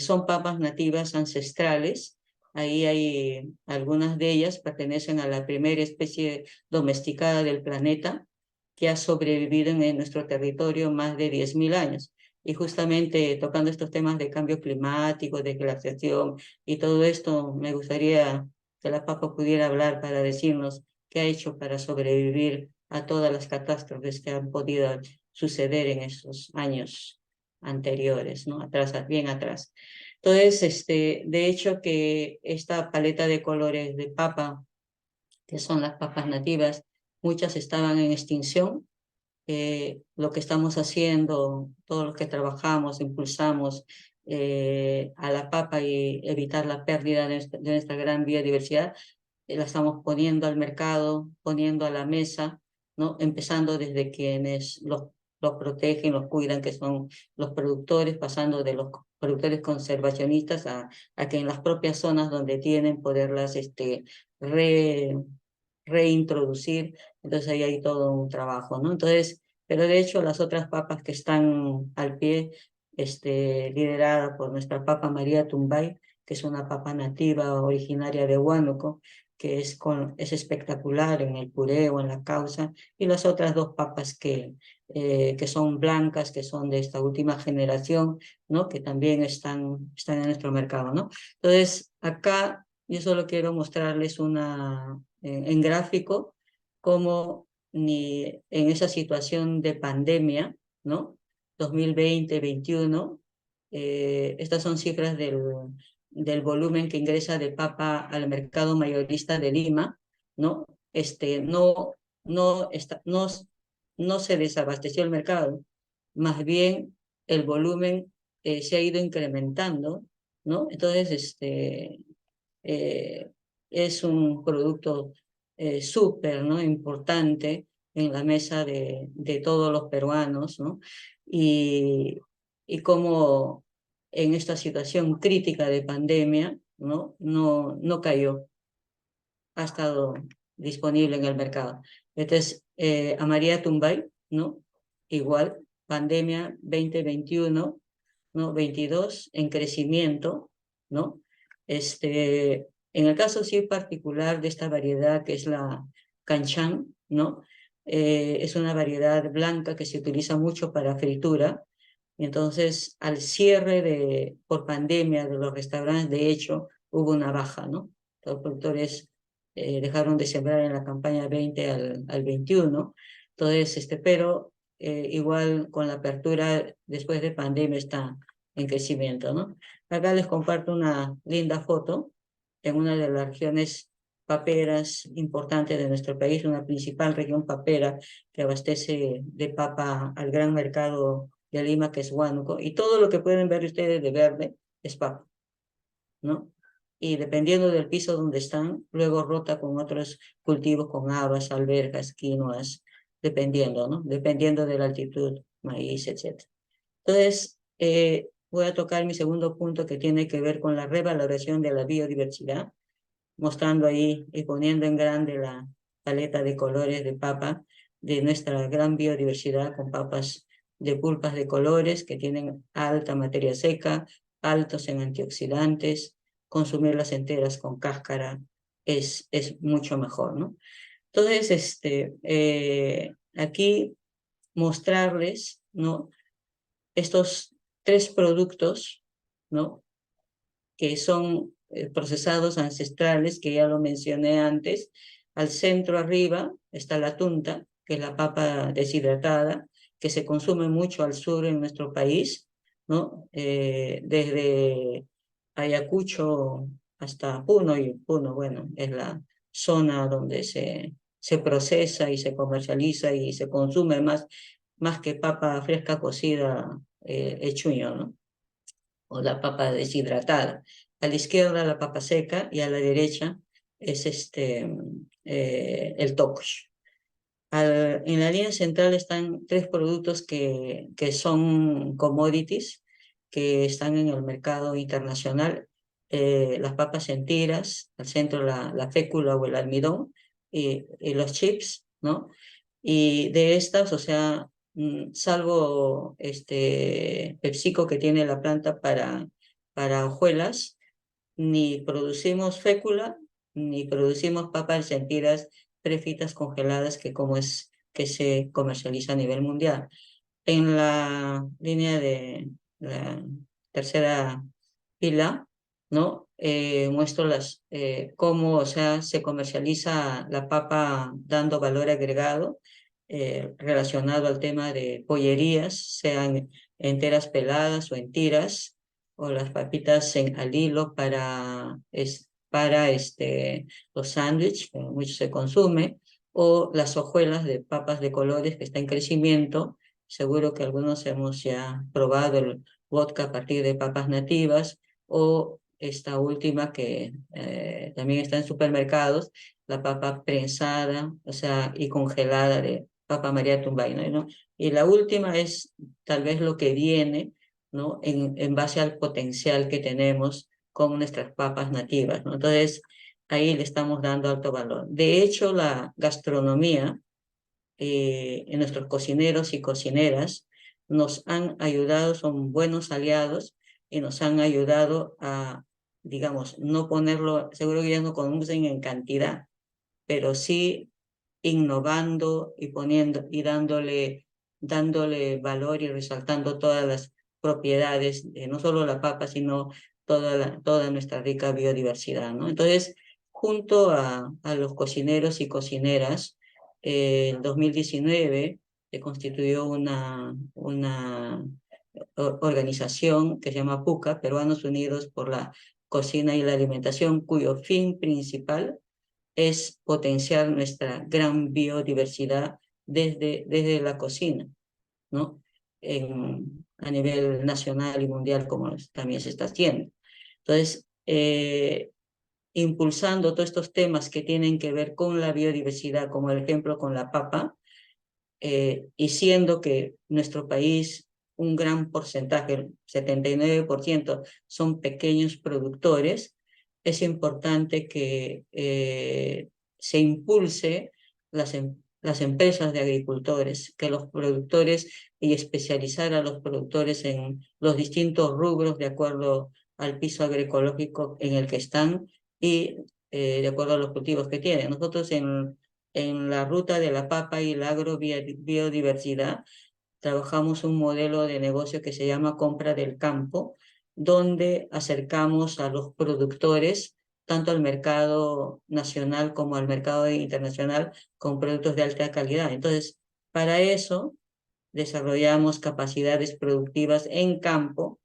Son papas nativas ancestrales. Ahí hay algunas de ellas pertenecen a la primera especie domesticada del planeta, que ha sobrevivido en nuestro territorio más de 10.000 años. Y justamente tocando estos temas de cambio climático, de glaciación y todo esto, me gustaría que la papa pudiera hablar para decirnos qué ha hecho para sobrevivir a todas las catástrofes que han podido suceder en esos años anteriores, ¿no? Atrás, bien atrás. Entonces, de hecho que esta paleta de colores de papa, que son las papas nativas, muchas estaban en extinción. Lo que estamos haciendo, todos los que trabajamos, impulsamos a la papa y evitar la pérdida de nuestra gran biodiversidad, la estamos poniendo al mercado, poniendo a la mesa, ¿no? Empezando desde quienes los protegen, los cuidan, que son los productores, pasando de los productores conservacionistas a que en las propias zonas donde tienen poderlas reintroducir. Entonces ahí hay todo un trabajo, ¿no? Entonces, pero de hecho las otras papas que están al pie, liderada por nuestra papa María Tumbay, que es una papa nativa originaria de Huánuco, que es espectacular en el puré o en la causa, y las otras dos papas que son blancas, que son de esta última generación, ¿no? Que también están en nuestro mercado, ¿no? Entonces, acá yo solo quiero mostrarles en gráfico cómo ni en esa situación de pandemia, ¿no? 2020-21, estas son cifras del volumen que ingresa de papa al mercado mayorista de Lima, ¿no? No se desabasteció el mercado, más bien el volumen se ha ido incrementando, ¿no? Entonces, es un producto súper, ¿no? Importante en la mesa de todos los peruanos, ¿no? Y cómo en esta situación crítica de pandemia, no cayó, ha estado disponible en el mercado. Entonces, a María Tumbay, ¿no? Igual, pandemia 2021, ¿no? 22, en crecimiento, ¿no? En el caso sí particular de esta variedad que es la Canchán, ¿no? Es una variedad blanca que se utiliza mucho para fritura. Entonces, al cierre por pandemia de los restaurantes, de hecho, hubo una baja, ¿no? Los productores dejaron de sembrar en la campaña 20 al 21. Entonces, pero igual con la apertura después de pandemia está en crecimiento, ¿no? Acá les comparto una linda foto en una de las regiones paperas importantes de nuestro país, una principal región papera que abastece de papa al gran mercado de Lima, que es Huánuco, y todo lo que pueden ver ustedes de verde es papa, ¿no? Y dependiendo del piso donde están, luego rota con otros cultivos, con habas, alberjas, quinoas, dependiendo, ¿no? Dependiendo de la altitud, maíz, etc. Entonces, voy a tocar mi segundo punto que tiene que ver con la revaloración de la biodiversidad, mostrando ahí y poniendo en grande la paleta de colores de papa de nuestra gran biodiversidad, con papas de pulpas de colores que tienen alta materia seca, altos en antioxidantes. Consumirlas enteras con cáscara es mucho mejor, ¿no? Entonces, aquí mostrarles, ¿no? Estos 3 productos, ¿no? Que son procesados ancestrales, que ya lo mencioné antes. Al centro arriba está la tunta, que es la papa deshidratada, que se consume mucho al sur en nuestro país, ¿no? Desde Ayacucho hasta Puno, y Puno, bueno, es la zona donde se procesa y se comercializa y se consume más que papa fresca cocida, chuño, ¿no? O la papa deshidratada. A la izquierda la papa seca y a la derecha es el tocosh. En la línea central están 3 productos que son commodities, que están en el mercado internacional. Las papas en tiras, al centro la fécula o el almidón, y los chips, ¿no? Y de estas, o sea, salvo PepsiCo, que tiene la planta para hojuelas, ni producimos fécula, ni producimos papas en tiras prefritas congeladas, que se comercializa a nivel mundial. En la línea de la tercera fila, ¿no? Muestro cómo, o sea, se comercializa la papa dando valor agregado, relacionado al tema de pollerías, sean enteras peladas o en tiras, o las papitas al hilo para los sándwiches, que mucho se consume, o las hojuelas de papas de colores que está en crecimiento. Seguro que algunos hemos ya probado el vodka a partir de papas nativas, o esta última que también está en supermercados, la papa prensada, o sea, y congelada de Papa María Tumbay, ¿no? Y la última es tal vez lo que viene, ¿no? En base al potencial que tenemos con nuestras papas nativas, ¿no? Entonces, ahí le estamos dando alto valor. De hecho, la gastronomía, en nuestros cocineros y cocineras, nos han ayudado, son buenos aliados y nos han ayudado a, digamos, no ponerlo, seguro que ya no conocen en cantidad, pero sí innovando y poniendo y dándole valor y resaltando todas las propiedades, no solo la papa, sino toda nuestra rica biodiversidad, ¿no? Entonces, junto a los cocineros y cocineras, en 2019 se constituyó una organización que se llama PUCA, Peruanos Unidos por la Cocina y la Alimentación, cuyo fin principal es potenciar nuestra gran biodiversidad desde la cocina, ¿no? A nivel nacional y mundial, como también se está haciendo. Entonces, impulsando todos estos temas que tienen que ver con la biodiversidad, como el ejemplo con la papa, y siendo que nuestro país, un gran porcentaje, el 79%, son pequeños productores, es importante que se impulse las empresas de agricultores, que los productores y especializar a los productores en los distintos rubros de acuerdo al piso agroecológico en el que están y de acuerdo a los cultivos que tienen. Nosotros en la ruta de la papa y la agrobiodiversidad trabajamos un modelo de negocio que se llama compra del campo, donde acercamos a los productores tanto al mercado nacional como al mercado internacional con productos de alta calidad. Entonces, para eso desarrollamos capacidades productivas en campo,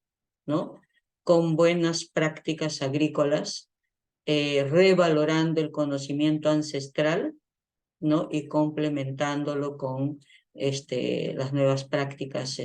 ¿no? Con buenas prácticas agrícolas, revalorando el conocimiento ancestral, ¿no? Y complementándolo con las nuevas prácticas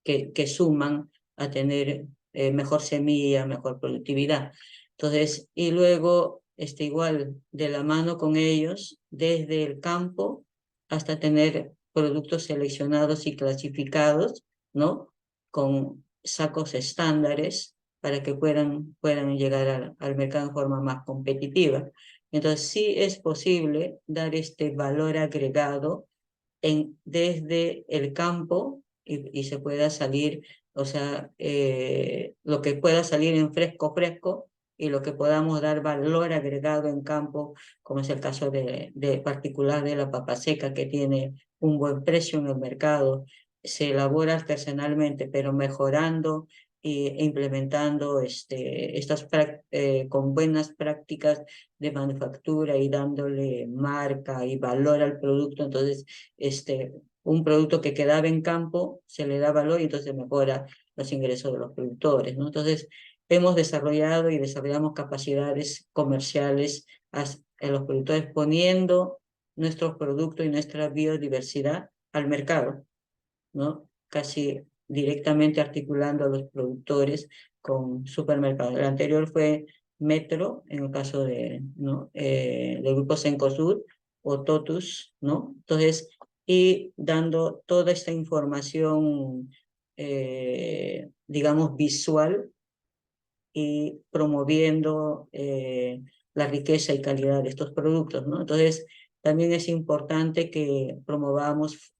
que suman a tener mejor semilla, mejor productividad. Entonces, y luego, igual, de la mano con ellos, desde el campo hasta tener productos seleccionados y clasificados, ¿no? Con sacos estándares para que puedan llegar al mercado en forma más competitiva. Entonces, sí es posible dar este valor agregado desde el campo y se pueda salir, o sea, lo que pueda salir en fresco y lo que podamos dar valor agregado en campo, como es el caso de particular de la papa seca, que tiene un buen precio en el mercado, se elabora artesanalmente, pero mejorando e implementando con buenas prácticas de manufactura y dándole marca y valor al producto. Entonces, un producto que quedaba en campo se le da valor y entonces mejora los ingresos de los productores, ¿no? Entonces, hemos desarrollado y desarrollamos capacidades comerciales a los productores poniendo nuestros productos y nuestra biodiversidad al mercado, ¿no? Casi directamente articulando a los productores con supermercados. El anterior fue Metro, en el caso ¿no? Del grupo Cencosud o Totus, ¿no? Entonces, y dando toda esta información, digamos, visual y promoviendo la riqueza y calidad de estos productos, ¿no? Entonces, también es importante que promovamos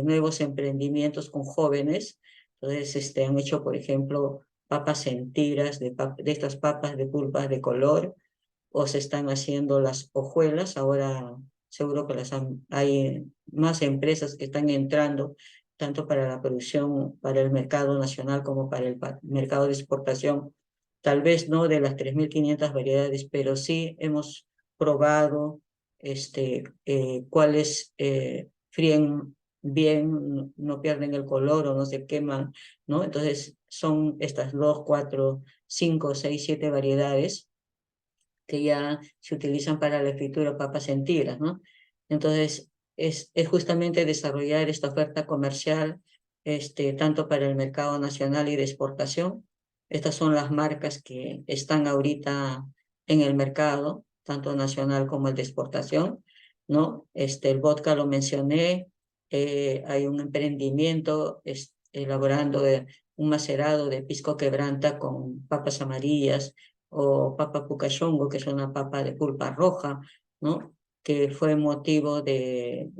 nuevos emprendimientos con jóvenes. Entonces, han hecho, por ejemplo, papas en tiras de estas papas de pulpas de color, o se están haciendo las hojuelas. Ahora seguro que hay más empresas que están entrando tanto para la producción, para el mercado nacional como para el mercado de exportación. Tal vez no de las 3.500 variedades, pero sí hemos probado cuáles fríen bien, no pierden el color o no se queman, ¿no? Entonces son estas 2, 4, 5, 6, 7 variedades que ya se utilizan para la fritura de papas en tiras, ¿no? Entonces es justamente desarrollar esta oferta comercial tanto para el mercado nacional y de exportación. Estas son las marcas que están ahorita en el mercado, tanto nacional como el de exportación, ¿no? El vodka lo mencioné, hay un emprendimiento elaborando un macerado de pisco quebranta con papas amarillas o papa pucachongo, que es una papa de pulpa roja, ¿no? Que fue motivo de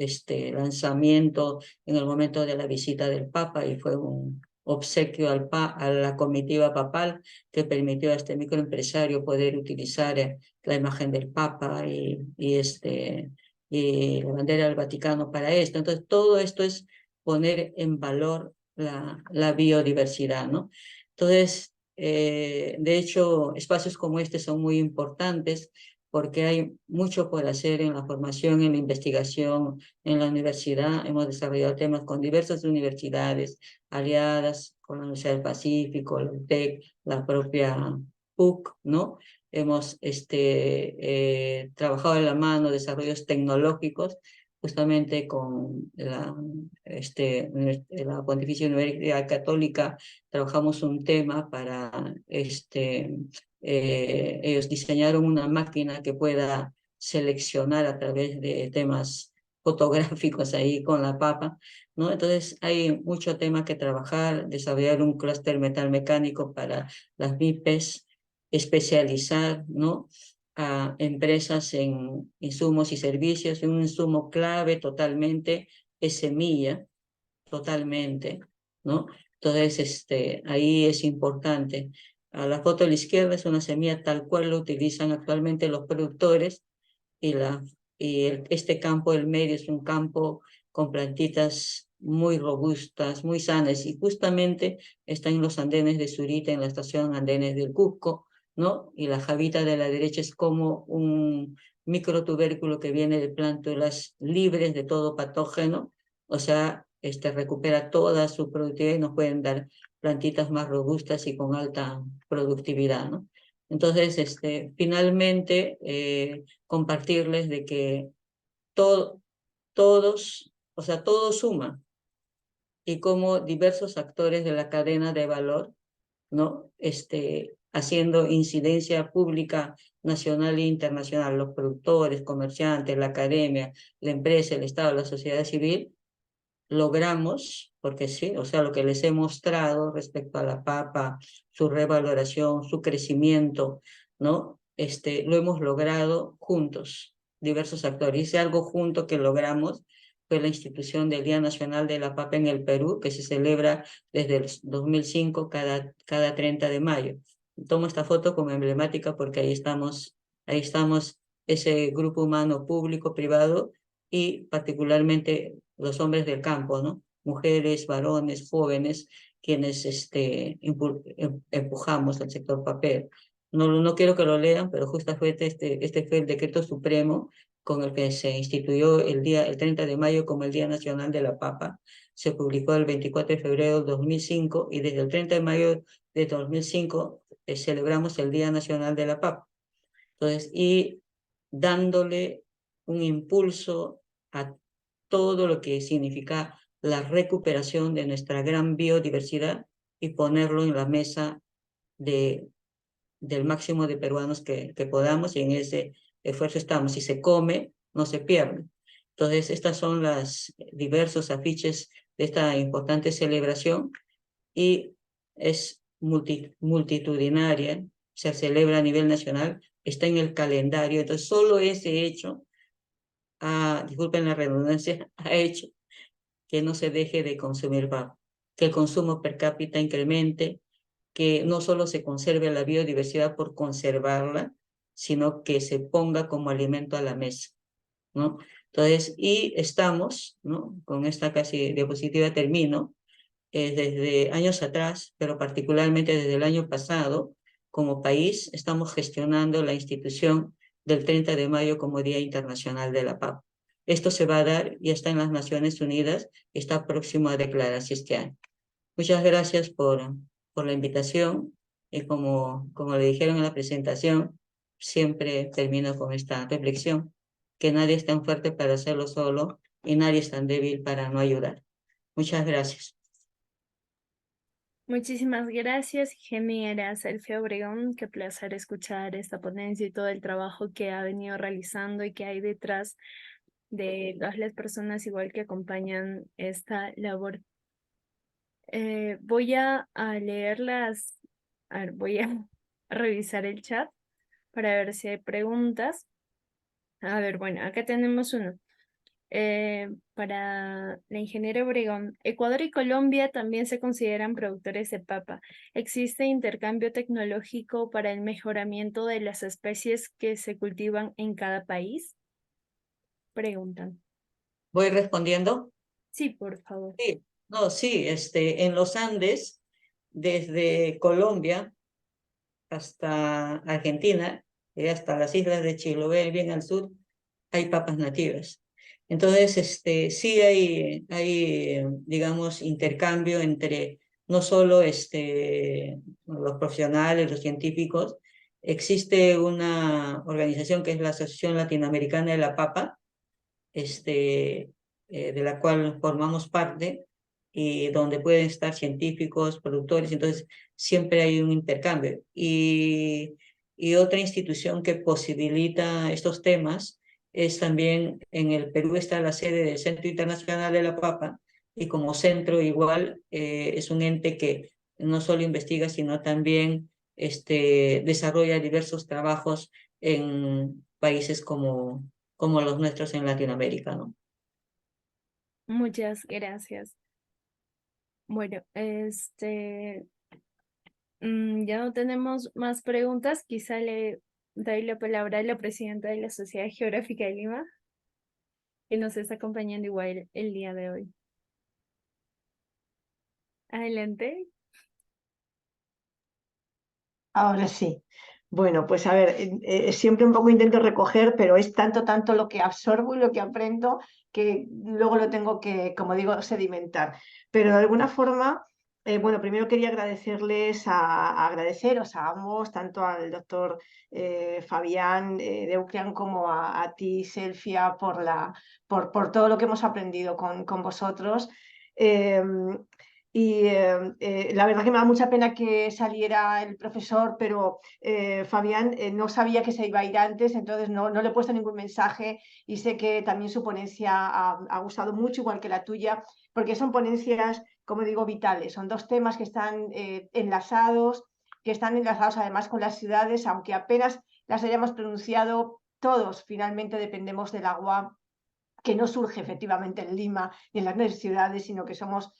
lanzamiento en el momento de la visita del Papa y fue un obsequio a la comitiva papal que permitió a este microempresario poder utilizar la imagen del Papa y la bandera del Vaticano para esto. Entonces, todo esto es poner en valor la biodiversidad, ¿no? Entonces, de hecho, espacios como este son muy importantes porque hay mucho por hacer en la formación, en la investigación, en la universidad. Hemos desarrollado temas con diversas universidades aliadas, con la Universidad del Pacífico, la UTEC, la propia PUC, ¿no? Hemos trabajado de la mano desarrollos tecnológicos justamente con la Pontificia Universidad Católica. Trabajamos un tema para ellos diseñaron una máquina que pueda seleccionar a través de temas fotográficos ahí con la papa, ¿no? Entonces hay mucho tema que trabajar, desarrollar un clúster metal mecánico para las MIPES, especializar, ¿no? A empresas en insumos y servicios. Un insumo clave totalmente es semilla, totalmente, ¿no? Entonces, ahí es importante. A la foto de la izquierda es una semilla tal cual lo utilizan actualmente los productores este campo del medio es un campo con plantitas muy robustas, muy sanas y justamente está en los andenes de Zurita, en la estación Andenes del Cusco, ¿no? Y la jabita de la derecha es como un microtubérculo que viene de plántulas libres de todo patógeno, o sea, recupera toda su productividad y nos pueden dar plantitas más robustas y con alta productividad, ¿no? Entonces, finalmente, compartirles de que o sea, todo suma y como diversos actores de la cadena de valor, ¿no? Haciendo incidencia pública nacional e internacional, los productores, comerciantes, la academia, la empresa, el Estado, la sociedad civil, logramos, porque sí, o sea, lo que les he mostrado respecto a la papa, su revaloración, su crecimiento, ¿no? Lo hemos logrado juntos, diversos actores. Hice algo junto que logramos fue la institución del Día Nacional de la Papa en el Perú, que se celebra desde el 2005 cada 30 de mayo. Tomo esta foto como emblemática porque ahí estamos ese grupo humano público, privado, y particularmente los hombres del campo, ¿no? Mujeres, varones, jóvenes, quienes empujamos al sector papel. No quiero que lo lean, pero justamente este fue el decreto supremo con el que se instituyó el 30 de mayo como el Día Nacional de la Papa. Se publicó el 24 de febrero del 2005 y desde el 30 de mayo de 2005 celebramos el Día Nacional de la Papa. Entonces, y dándole un impulso a todo lo que significa la recuperación de nuestra gran biodiversidad y ponerlo en la mesa del máximo de peruanos que podamos, y en ese esfuerzo estamos. Si se come, no se pierde. Entonces, estas son las diversos afiches de esta importante celebración y es multitudinaria, se celebra a nivel nacional, está en el calendario. Entonces, solo ese hecho, disculpen la redundancia, ha hecho que no se deje de consumir papa, que el consumo per cápita incremente, que no solo se conserve la biodiversidad por conservarla, sino que se ponga como alimento a la mesa, ¿no? Entonces, y estamos, ¿no? Con esta casi diapositiva termino, desde años atrás, pero particularmente desde el año pasado, como país, estamos gestionando la institución del 30 de mayo como Día Internacional de la Papa. Esto se va a dar, ya está en las Naciones Unidas, está próximo a declararse este año. Muchas gracias por la invitación y como le dijeron en la presentación, siempre termino con esta reflexión, que nadie es tan fuerte para hacerlo solo y nadie es tan débil para no ayudar. Muchas gracias. Muchísimas gracias, ingeniera Selfie Obregón. Qué placer escuchar esta ponencia y todo el trabajo que ha venido realizando y que hay detrás de todas las personas igual que acompañan esta labor. Voy a leerlas, voy a revisar el chat para ver si hay preguntas. A ver, bueno, acá tenemos uno. Para la ingeniera Obregón, Ecuador y Colombia también se consideran productores de papa. ¿Existe intercambio tecnológico para el mejoramiento de las especies que se cultivan en cada país? Preguntan. ¿Voy respondiendo? Sí, por favor. Sí, no, sí, en los Andes, desde Colombia hasta Argentina y hasta las islas de Chiloé, bien al sur, hay papas nativas. Entonces, sí hay, digamos, intercambio entre no solo los profesionales, los científicos. Existe una organización que es la Asociación Latinoamericana de la Papa, de la cual formamos parte, y donde pueden estar científicos, productores, entonces siempre hay un intercambio. Y otra institución que posibilita estos temas es también, en el Perú está la sede del Centro Internacional de la Papa, y como centro igual es un ente que no solo investiga, sino también desarrolla diversos trabajos en países como los nuestros en Latinoamérica, ¿no? Muchas gracias. Bueno, ya no tenemos más preguntas. Quizá le doy la palabra a la presidenta de la Sociedad Geográfica de Lima, que nos está acompañando igual el día de hoy. Adelante. Ahora sí. Bueno, pues a ver, siempre un poco intento recoger, pero es tanto lo que absorbo y lo que aprendo que luego lo tengo que, como digo, sedimentar. Pero de alguna forma, bueno, primero quería agradeceros a ambos, tanto al doctor Fabián Deuclian como a ti, Selfia, por todo lo que hemos aprendido con vosotros. La verdad que me da mucha pena que saliera el profesor, pero Fabián no sabía que se iba a ir antes, entonces no le he puesto ningún mensaje y sé que también su ponencia ha gustado mucho, igual que la tuya, porque son ponencias, como digo, vitales. Son dos temas que están enlazados además con las ciudades, aunque apenas las hayamos pronunciado, todos finalmente dependemos del agua, que no surge efectivamente en Lima ni en las grandes ciudades, sino que somos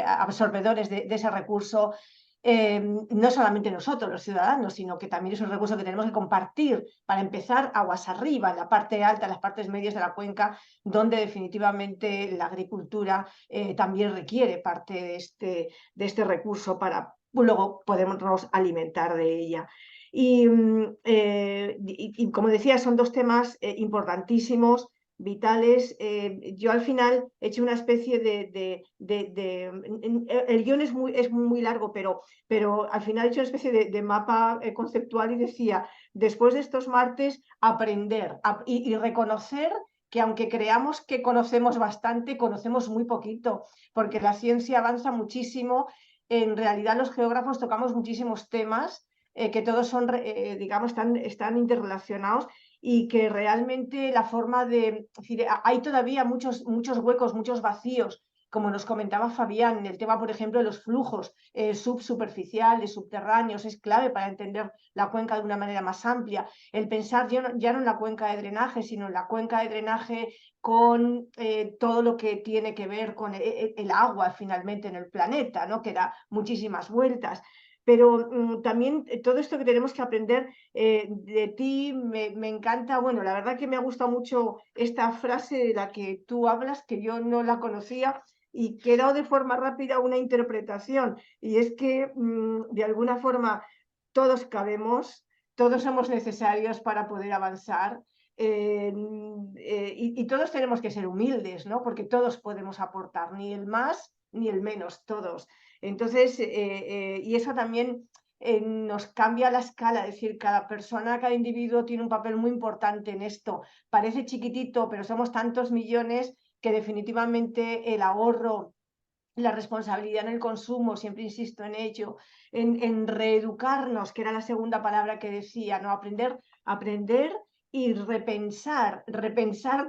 absorbedores de ese recurso. No solamente nosotros, los ciudadanos, sino que también es un recurso que tenemos que compartir para empezar aguas arriba, en la parte alta, en las partes medias de la cuenca, donde definitivamente la agricultura también requiere parte de este recurso para luego podernos alimentar de ella. Y como decía, son dos temas importantísimos, vitales. Yo al final he hecho una especie el guión es muy largo, pero al final he hecho una especie de mapa conceptual y decía, después de estos martes, aprender y reconocer que aunque creamos que conocemos bastante, conocemos muy poquito, porque la ciencia avanza muchísimo. En realidad los geógrafos tocamos muchísimos temas que todos son, digamos, están interrelacionados, y que realmente la forma de... Es decir, hay todavía muchos huecos, muchos vacíos, como nos comentaba Fabián, en el tema, por ejemplo, de los flujos subsuperficiales, subterráneos. Es clave para entender la cuenca de una manera más amplia. El pensar ya no en la cuenca de drenaje, sino en la cuenca de drenaje con todo lo que tiene que ver con el agua finalmente en el planeta, ¿no? Que da muchísimas vueltas. Pero también todo esto que tenemos que aprender de ti me encanta. Bueno, la verdad que me ha gustado mucho esta frase de la que tú hablas, que yo no la conocía, y que he dado de forma rápida una interpretación. Y es que de alguna forma todos cabemos, todos somos necesarios para poder avanzar. Y todos tenemos que ser humildes, ¿no? Porque todos podemos aportar, ni el más ni el menos, todos. Entonces, y eso también nos cambia la escala, es decir, cada persona, cada individuo tiene un papel muy importante en esto. Parece chiquitito, pero somos tantos millones que definitivamente el ahorro, la responsabilidad en el consumo, siempre insisto en ello, en reeducarnos, que era la segunda palabra que decía, ¿no? Aprender y repensar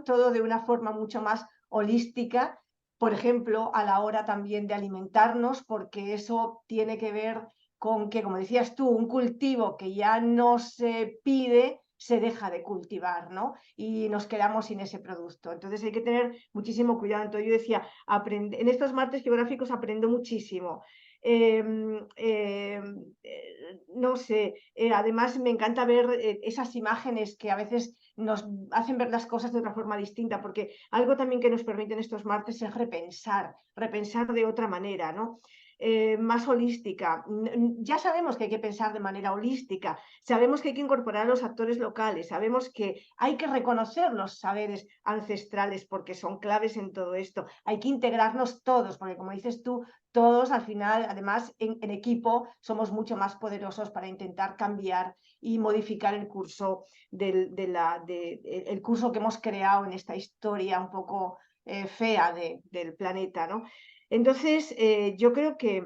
todo de una forma mucho más holística, por ejemplo, a la hora también de alimentarnos, porque eso tiene que ver con que, como decías tú, un cultivo que ya no se pide, se deja de cultivar, ¿no? Y nos quedamos sin ese producto. Entonces hay que tener muchísimo cuidado. Entonces yo decía, en estos martes geográficos aprendo muchísimo. No sé, además me encanta ver esas imágenes que a veces nos hacen ver las cosas de otra forma distinta, porque algo también que nos permiten estos martes es repensar de otra manera, ¿no? Más holística. Ya sabemos que hay que pensar de manera holística, sabemos que hay que incorporar a los actores locales, sabemos que hay que reconocer los saberes ancestrales porque son claves en todo esto, hay que integrarnos todos, porque como dices tú, todos al final, además en equipo, somos mucho más poderosos para intentar cambiar y modificar el curso, el curso que hemos creado en esta historia un poco fea del planeta, ¿no? Entonces, yo creo que,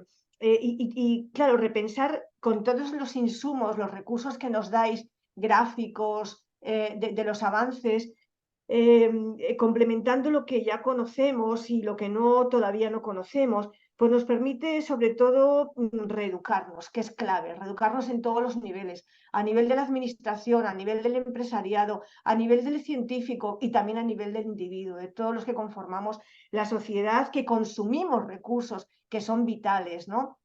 claro, repensar con todos los insumos, los recursos que nos dais, gráficos, de los avances, complementando lo que ya conocemos y lo que todavía no conocemos, pues nos permite sobre todo reeducarnos, que es clave, reeducarnos en todos los niveles, a nivel de la administración, a nivel del empresariado, a nivel del científico y también a nivel del individuo, de todos los que conformamos la sociedad, que consumimos recursos que son vitales, ¿no?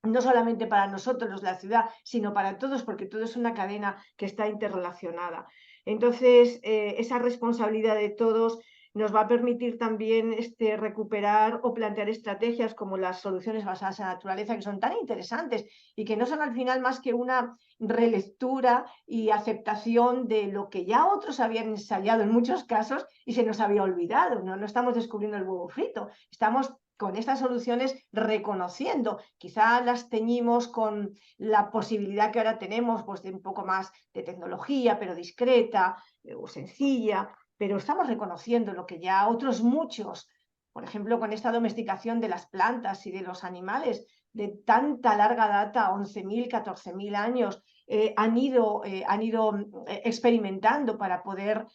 No solamente para nosotros, los de la ciudad, sino para todos, porque todo es una cadena que está interrelacionada. Entonces, esa responsabilidad de todos nos va a permitir también recuperar o plantear estrategias como las soluciones basadas en la naturaleza, que son tan interesantes y que no son al final más que una relectura y aceptación de lo que ya otros habían ensayado en muchos casos y se nos había olvidado. No estamos descubriendo el huevo frito, estamos con estas soluciones reconociendo, quizá las teñimos con la posibilidad que ahora tenemos pues, de un poco más de tecnología, pero discreta o sencilla, pero estamos reconociendo lo que ya otros muchos, por ejemplo, con esta domesticación de las plantas y de los animales de tanta larga data, 11.000, 14.000 años, han ido experimentando para poder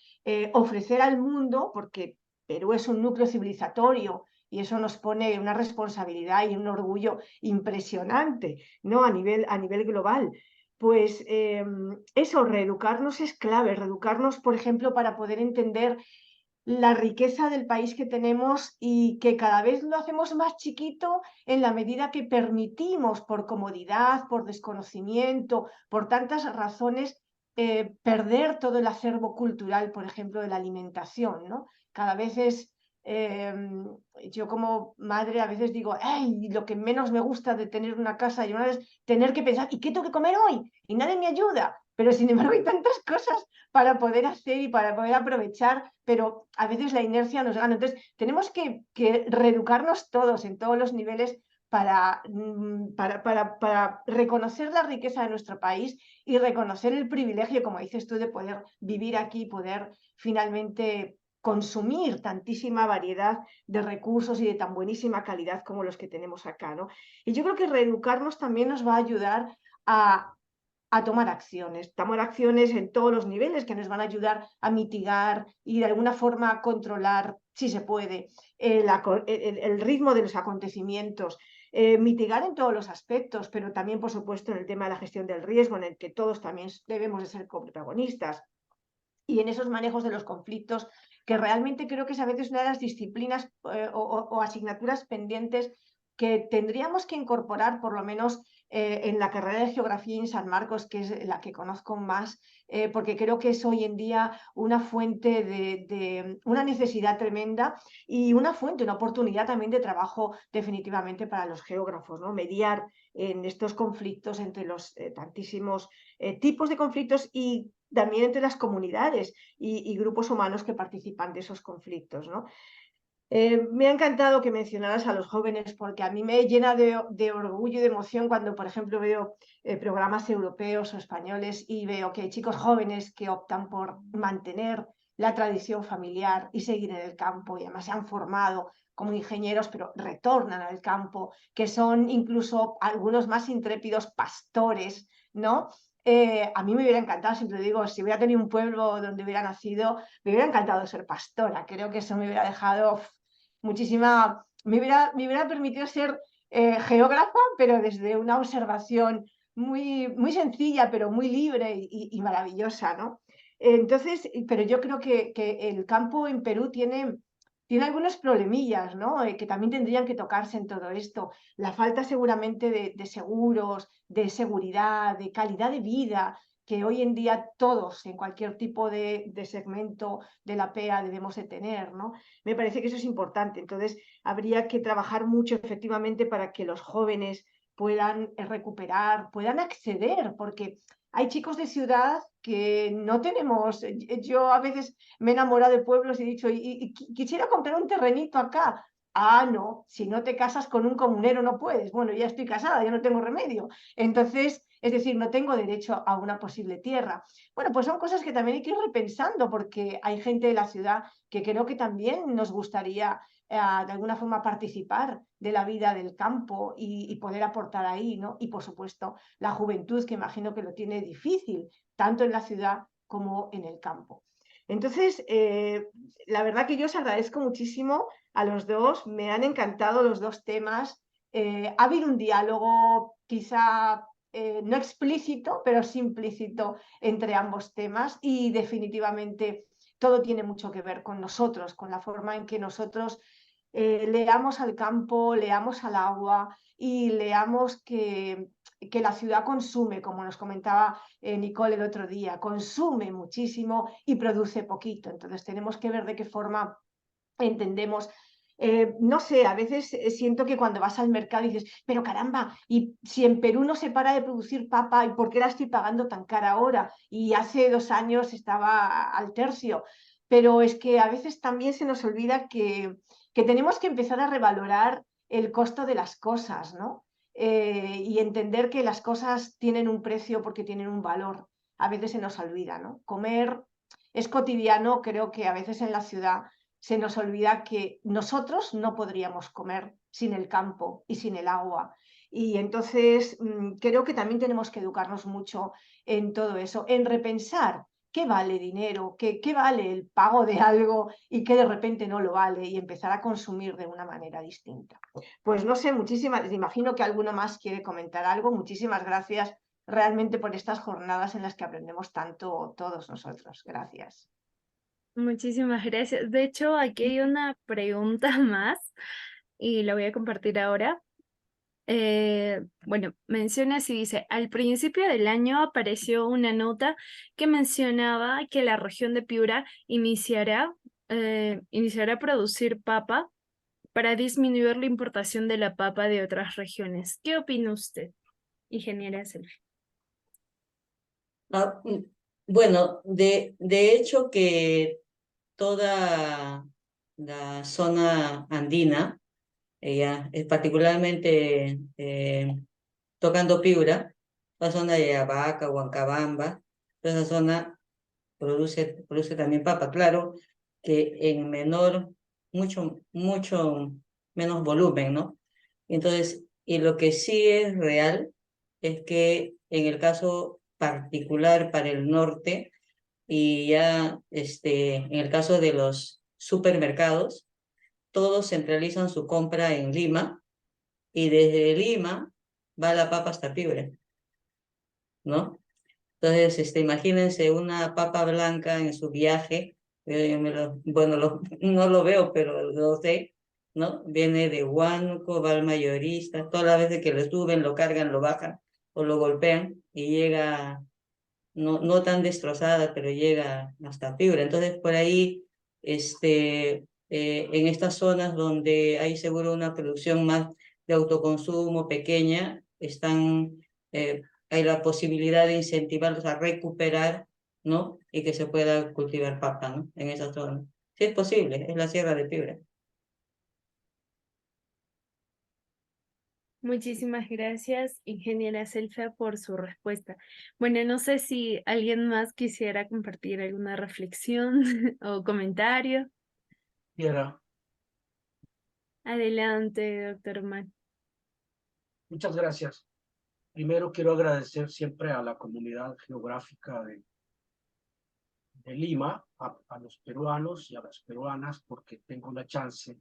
ofrecer al mundo, porque Perú es un núcleo civilizatorio y eso nos pone una responsabilidad y un orgullo impresionante, ¿no? A nivel global. Pues eso, reeducarnos es clave, reeducarnos, por ejemplo, para poder entender la riqueza del país que tenemos y que cada vez lo hacemos más chiquito en la medida que permitimos, por comodidad, por desconocimiento, por tantas razones, perder todo el acervo cultural, por ejemplo, de la alimentación, ¿no? Cada vez yo como madre a veces digo, ¡ay! Lo que menos me gusta de tener una casa y una vez tener que pensar, ¿y qué tengo que comer hoy? Y nadie me ayuda. Pero sin embargo hay tantas cosas para poder hacer y para poder aprovechar, pero a veces la inercia nos gana. Entonces tenemos que reeducarnos todos en todos los niveles para reconocer la riqueza de nuestro país y reconocer el privilegio, como dices tú, de poder vivir aquí y poder finalmente consumir tantísima variedad de recursos y de tan buenísima calidad como los que tenemos acá, ¿no? Y yo creo que reeducarnos también nos va a ayudar a tomar acciones en todos los niveles que nos van a ayudar a mitigar y de alguna forma controlar, si se puede, el ritmo de los acontecimientos, mitigar en todos los aspectos, pero también, por supuesto, en el tema de la gestión del riesgo, en el que todos también debemos de ser coprotagonistas, y en esos manejos de los conflictos, que realmente creo que es a veces una de las disciplinas o asignaturas pendientes que tendríamos que incorporar por lo menos en la carrera de Geografía en San Marcos, que es la que conozco más, porque creo que es hoy en día una fuente de una necesidad tremenda y una fuente, una oportunidad también de trabajo definitivamente para los geógrafos, ¿no? Mediar en estos conflictos entre los tantísimos tipos de conflictos y también entre las comunidades y grupos humanos que participan de esos conflictos, ¿no? Me ha encantado que mencionaras a los jóvenes porque a mí me llena de orgullo y de emoción cuando, por ejemplo, veo programas europeos o españoles y veo que hay chicos jóvenes que optan por mantener la tradición familiar y seguir en el campo y además se han formado como ingenieros, pero retornan al campo, que son incluso algunos más intrépidos pastores, ¿no? A mí me hubiera encantado, siempre digo, si hubiera tenido un pueblo donde hubiera nacido, me hubiera encantado ser pastora. Creo que eso me hubiera dejado muchísima, me hubiera permitido ser geógrafa, pero desde una observación muy sencilla, pero muy libre y maravillosa, ¿no? Entonces, pero yo creo que el campo en Perú tiene algunos problemillas, ¿no? Que también tendrían que tocarse en todo esto. La falta seguramente de seguros, de seguridad, de calidad de vida, que hoy en día todos, en cualquier tipo de segmento de la PEA, debemos de tener, ¿no? Me parece que eso es importante. Entonces, habría que trabajar mucho efectivamente para que los jóvenes puedan recuperar, puedan acceder, porque hay chicos de ciudad que no tenemos. Yo a veces me he enamorado de pueblos y he dicho, y quisiera comprar un terrenito acá. Ah, no, si no te casas con un comunero no puedes. Bueno, ya estoy casada, ya no tengo remedio. Entonces, es decir, no tengo derecho a una posible tierra. Bueno, pues son cosas que también hay que ir repensando porque hay gente de la ciudad que creo que también nos gustaría de alguna forma participar de la vida del campo y poder aportar ahí, ¿no? Y por supuesto, la juventud que imagino que lo tiene difícil, tanto en la ciudad como en el campo. Entonces, la verdad que yo os agradezco muchísimo a los dos, me han encantado los dos temas. Ha habido un diálogo quizá no explícito, pero sí implícito entre ambos temas y definitivamente todo tiene mucho que ver con nosotros, con la forma en que nosotros leamos al campo, leamos al agua y leamos que la ciudad consume, como nos comentaba Nicole el otro día, consume muchísimo y produce poquito. Entonces tenemos que ver de qué forma entendemos. No sé, a veces siento que cuando vas al mercado dices, pero caramba, y si en Perú no se para de producir papa, ¿y por qué la estoy pagando tan cara ahora? Y hace 2 años estaba al tercio. Pero es que a veces también se nos olvida que tenemos que empezar a revalorar el costo de las cosas, ¿no? Y entender que las cosas tienen un precio porque tienen un valor. A veces se nos olvida, ¿no? Comer es cotidiano, creo que a veces en la ciudad se nos olvida que nosotros no podríamos comer sin el campo y sin el agua. Y entonces creo que también tenemos que educarnos mucho en todo eso, en repensar qué vale dinero, qué vale el pago de algo y qué de repente no lo vale y empezar a consumir de una manera distinta. Pues no sé, muchísimas, imagino que alguno más quiere comentar algo. Muchísimas gracias realmente por estas jornadas en las que aprendemos tanto todos nosotros. Gracias. Muchísimas gracias. De hecho, aquí hay una pregunta más y la voy a compartir ahora. Bueno, menciona así, dice, al principio del año apareció una nota que mencionaba que la región de Piura iniciará a producir papa para disminuir la importación de la papa de otras regiones. ¿Qué opina usted, ingeniera Selvi? Bueno, de hecho que toda la zona andina, particularmente tocando Piura, la zona de Abaca, Huancabamba, toda esa zona produce también papa, claro, que en mucho menos volumen, ¿no? Entonces, y lo que sí es real es que en el caso particular para el norte, y ya en el caso de los supermercados, todos centralizan su compra en Lima y desde Lima va la papa hasta Piura, ¿no? Entonces, imagínense una papa blanca en su viaje, bueno, no lo veo, pero lo sé, ¿no? Viene de Huánuco, va al mayorista, todas las veces que lo suben, lo cargan, lo bajan o lo golpean y llega, no tan destrozada, pero llega hasta Piura. Entonces, por ahí, en estas zonas donde hay seguro una producción más de autoconsumo pequeña, hay la posibilidad de incentivarlos a recuperar, ¿no? Y que se pueda cultivar papa, ¿no? En esa zona. Sí es posible, es la Sierra de Piura. Muchísimas gracias, ingeniera Selfa, por su respuesta. Bueno, no sé si alguien más quisiera compartir alguna reflexión o comentario. Quiera. Adelante, doctor Omar. Muchas gracias. Primero quiero agradecer siempre a la comunidad geográfica de Lima, a los peruanos y a las peruanas, porque tengo la chance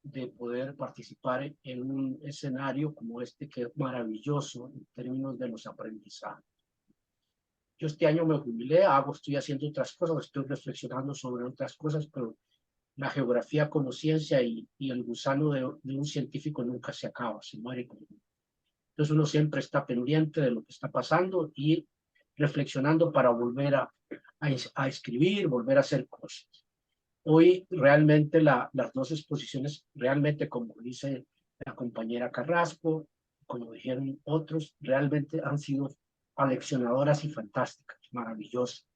de poder participar en un escenario como este, que es maravilloso en términos de los aprendizajes. Yo este año me jubilé, estoy haciendo otras cosas, estoy reflexionando sobre otras cosas, pero la geografía como ciencia y el gusano de un científico nunca se acaba, se muere con él. Entonces uno siempre está pendiente de lo que está pasando y reflexionando para volver a escribir, volver a hacer cosas. Hoy realmente las dos exposiciones, realmente como dice la compañera Carrasco, como dijeron otros, realmente han sido aleccionadoras y fantásticas, maravillosas.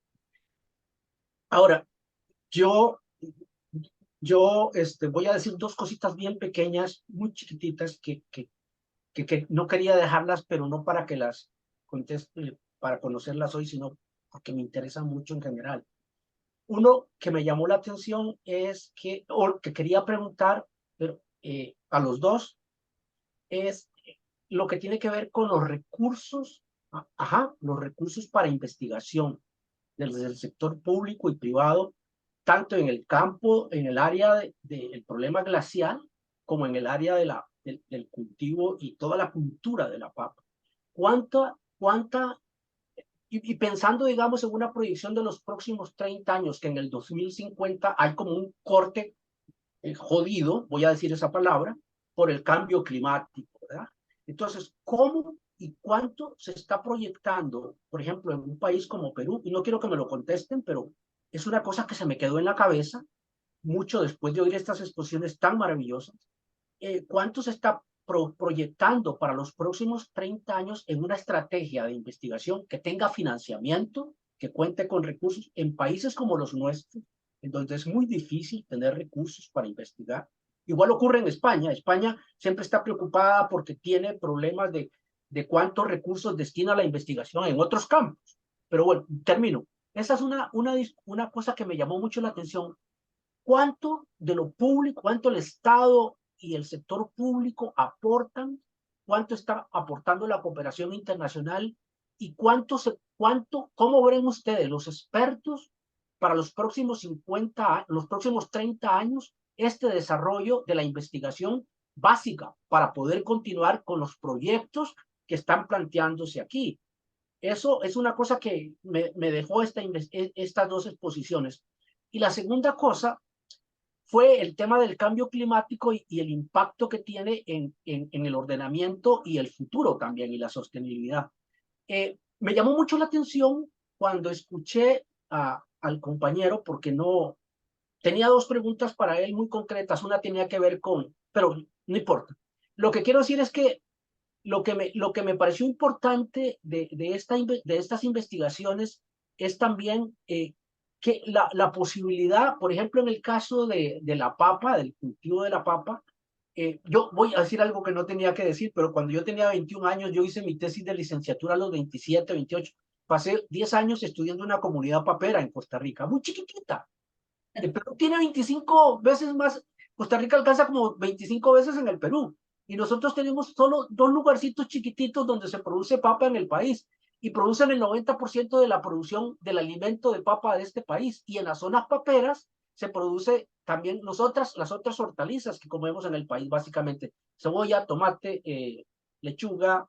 Ahora, yo voy a decir dos cositas bien pequeñas, muy chiquititas, que no quería dejarlas, pero no para que las conteste, para conocerlas hoy, sino porque me interesa mucho en general. Uno que me llamó la atención es o que quería preguntar, pero a los dos, es lo que tiene que ver con los recursos, los recursos para investigación desde el sector público y privado, tanto en el campo, en el área del problema glacial, como en el área del cultivo y toda la cultura de la papa. Y pensando, digamos, en una proyección de los próximos 30 años, que en el 2050 hay como un corte jodido, voy a decir esa palabra, por el cambio climático, ¿verdad? Entonces, ¿cómo y cuánto se está proyectando, por ejemplo, en un país como Perú? Y no quiero que me lo contesten, pero es una cosa que se me quedó en la cabeza mucho después de oír estas exposiciones tan maravillosas. ¿Cuánto se está proyectando para los próximos 30 años en una estrategia de investigación que tenga financiamiento, que cuente con recursos en países como los nuestros, en donde es muy difícil tener recursos para investigar? Igual ocurre en España. España siempre está preocupada porque tiene problemas de cuántos recursos destina a la investigación en otros campos. Pero bueno, termino. Esa es una cosa que me llamó mucho la atención. ¿Cuánto de lo público, cuánto el Estado y el sector público aportan? ¿Cuánto está aportando la cooperación internacional? ¿Y cómo ven ustedes, los expertos, para los próximos 50, los próximos 30 años, este desarrollo de la investigación básica para poder continuar con los proyectos que están planteándose aquí? Eso es una cosa que me dejó estas dos exposiciones. Y la segunda cosa fue el tema del cambio climático y el impacto que tiene en el ordenamiento y el futuro también, y la sostenibilidad. Me llamó mucho la atención cuando escuché al compañero, porque tenía dos preguntas para él muy concretas. Una tenía que ver pero no importa. Lo que quiero decir es que lo que me pareció importante de estas investigaciones es también que la posibilidad, por ejemplo, en el caso de la papa, del cultivo de la papa, yo voy a decir algo que no tenía que decir, pero cuando yo tenía 21 años, yo hice mi tesis de licenciatura a los 27, 28. Pasé 10 años estudiando una comunidad papera en Costa Rica, muy chiquitita. El Perú tiene 25 veces más, Costa Rica alcanza como 25 veces en el Perú. Y nosotros tenemos solo 2 lugarcitos chiquititos donde se produce papa en el país. Y producen el 90% de la producción del alimento de papa de este país. Y en las zonas paperas se produce también las otras hortalizas que comemos en el país, básicamente. Cebolla, tomate, lechuga,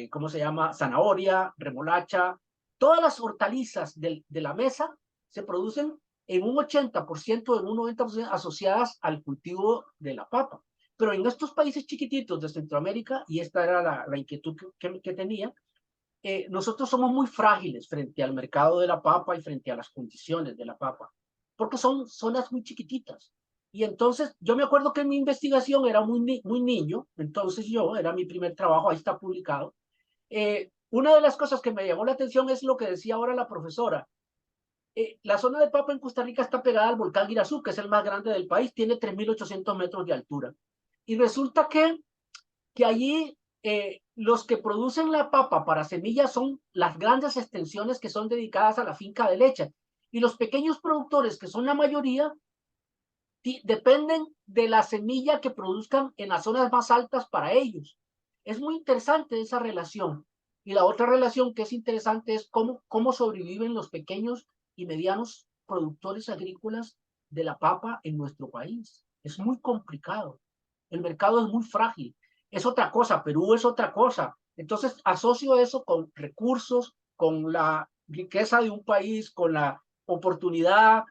¿cómo se llama? Zanahoria, remolacha. Todas las hortalizas de la mesa se producen en un 80%, en un 90% asociadas al cultivo de la papa. Pero en estos países chiquititos de Centroamérica, y esta era la inquietud que tenía, nosotros somos muy frágiles frente al mercado de la papa y frente a las condiciones de la papa, porque son zonas muy chiquititas. Y entonces yo me acuerdo que en mi investigación era muy niño, entonces era mi primer trabajo, ahí está publicado. Una de las cosas que me llamó la atención es lo que decía ahora la profesora. La zona de papa en Costa Rica está pegada al volcán Irazú, que es el más grande del país, tiene 3.800 metros de altura. Y resulta que allí los que producen la papa para semillas son las grandes extensiones que son dedicadas a la finca de leche. Y los pequeños productores, que son la mayoría, dependen de la semilla que produzcan en las zonas más altas para ellos. Es muy interesante esa relación. Y la otra relación que es interesante es cómo sobreviven los pequeños y medianos productores agrícolas de la papa en nuestro país. Es muy complicado. El mercado es muy frágil. Es otra cosa, Perú es otra cosa. Entonces asocio eso con recursos, con la riqueza de un país, con la oportunidad,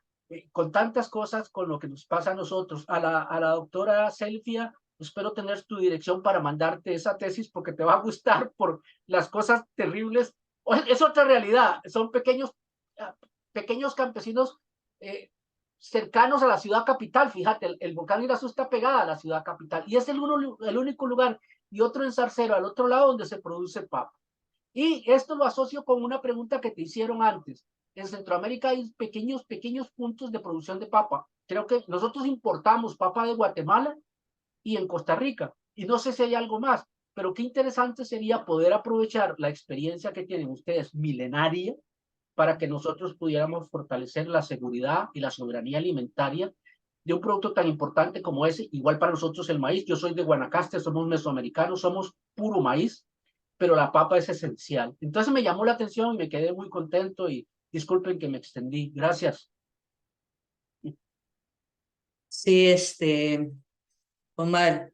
con tantas cosas, con lo que nos pasa a nosotros. A la doctora Selfia, espero tener tu dirección para mandarte esa tesis porque te va a gustar por las cosas terribles. Es otra realidad, son pequeños campesinos cercanos a la ciudad capital. Fíjate, el volcán Irazú está pegada a la ciudad capital y es el único lugar, y otro en Zarcero, al otro lado, donde se produce papa. Y esto lo asocio con una pregunta que te hicieron antes. En Centroamérica hay pequeños puntos de producción de papa. Creo que nosotros importamos papa de Guatemala y en Costa Rica. Y no sé si hay algo más, pero qué interesante sería poder aprovechar la experiencia que tienen ustedes milenaria para que nosotros pudiéramos fortalecer la seguridad y la soberanía alimentaria de un producto tan importante como ese. Igual para nosotros el maíz. Yo soy de Guanacaste, somos mesoamericanos, somos puro maíz, pero la papa es esencial. Entonces me llamó la atención y me quedé muy contento, y disculpen que me extendí. Gracias. Sí, Omar,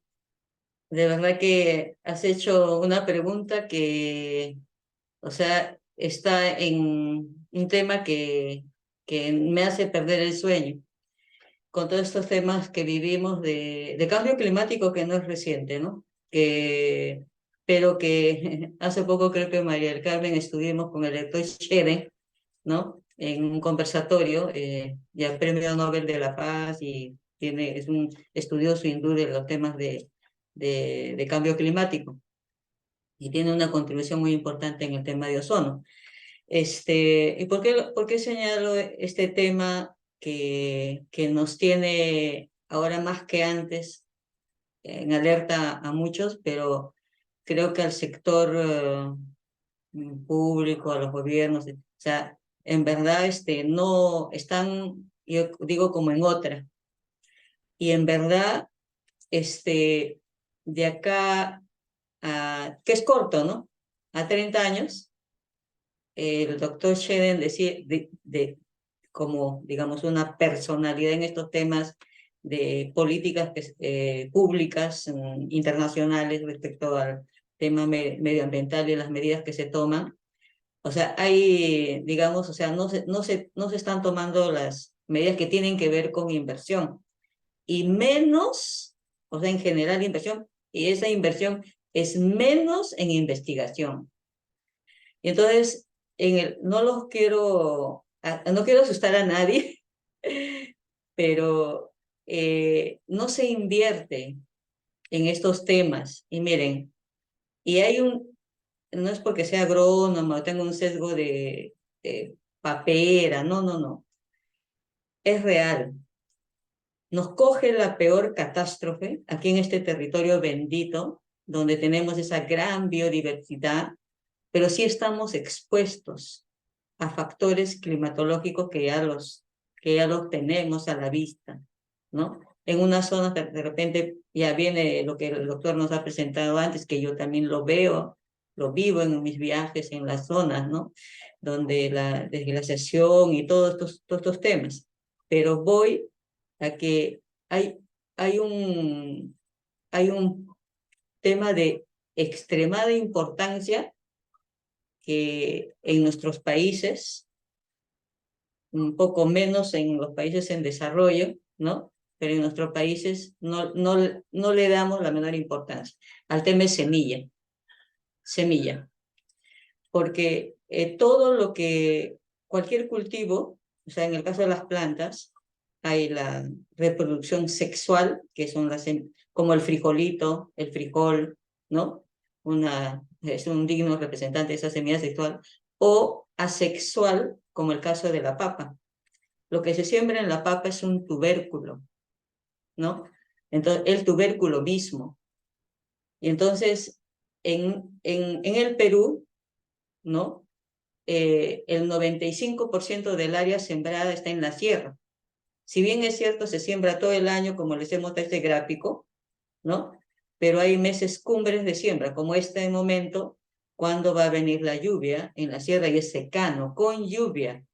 de verdad que has hecho una pregunta que, o sea, está en un tema que me hace perder el sueño con todos estos temas que vivimos de cambio climático, que no es reciente, ¿no? Pero que hace poco creo que María del Carmen estuvimos con el doctor Cheden, ¿no? En un conversatorio, ya Premio Nobel de la Paz, y es un estudioso hindú de los temas de cambio climático, y tiene una contribución muy importante en el tema de ozono. ¿Y por qué señalo este tema que nos tiene ahora más que antes en alerta a muchos, pero creo que al sector público, a los gobiernos, o sea, en verdad no están, yo digo, como en otra? Y en verdad, de acá que es corto, ¿no? A 30 años, el doctor Cheden decía, como, digamos, una personalidad en estos temas de políticas públicas internacionales respecto al tema medioambiental y las medidas que se toman. O sea, hay, digamos, o sea, no se están tomando las medidas que tienen que ver con inversión, y menos, o sea, en general inversión, y esa inversión es menos en investigación. Y entonces, no quiero asustar a nadie, pero no se invierte en estos temas. Y miren, y no es porque sea agrónoma o tengo un sesgo de papera, no. Es real. Nos coge la peor catástrofe aquí en este territorio bendito, donde tenemos esa gran biodiversidad, pero sí estamos expuestos a factores climatológicos que ya los tenemos a la vista, ¿no? En una zona de repente ya viene lo que el doctor nos ha presentado antes, que yo también lo vivo en mis viajes en las zonas, ¿no? Donde la desglaciación y todos estos temas. Pero voy a que hay un tema de extremada importancia que en nuestros países un poco menos en los países en desarrollo, ¿no? Pero en nuestros países no le damos la menor importancia al tema de semilla, porque todo lo que, cualquier cultivo, o sea, en el caso de las plantas, hay la reproducción sexual, que son como el frijolito, el frijol, ¿no? Es un digno representante de esa semilla sexual, o asexual, como el caso de la papa. Lo que se siembra en la papa es un tubérculo, ¿no? Entonces, el tubérculo mismo. Y entonces, en el Perú, ¿no? El 95% del área sembrada está en la sierra. Si bien es cierto, se siembra todo el año, como les he mostrado este gráfico, ¿no? Pero hay meses cumbres de siembra, como este momento, cuando va a venir la lluvia en la sierra y es secano, con lluvia.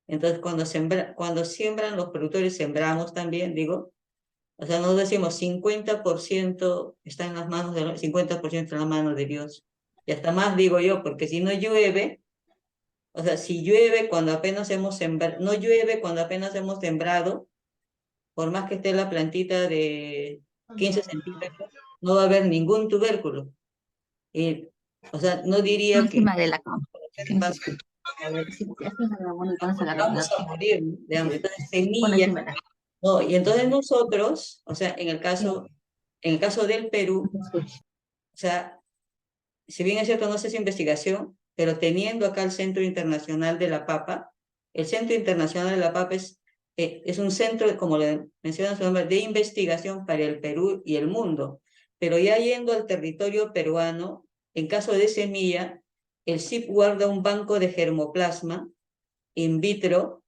Entonces, cuando siembran los productores, sembramos también, digo, o sea, nosotros decimos 50% está en las manos de 50% en las manos de Dios. Y hasta más digo yo, porque si no llueve, o sea, si llueve cuando apenas hemos sembrado, no llueve cuando apenas hemos sembrado, por más que esté la plantita de 15 centímetros, no va a haber ningún tubérculo. Y, o sea, no diría que de la cama, que no se escucha. vamos a morir de hambre. Entonces, Pon semilla, encima de la cama. no, y entonces nosotros, o sea, en el caso del Perú, o sea, si bien es cierto, no sé si investigación, pero teniendo acá el Centro Internacional de la Papa, el Centro Internacional de la Papa es un centro, como le menciona su nombre, de investigación para el Perú y el mundo. Pero ya yendo al territorio peruano, en caso de semilla, el CIP guarda un banco de germoplasma in vitro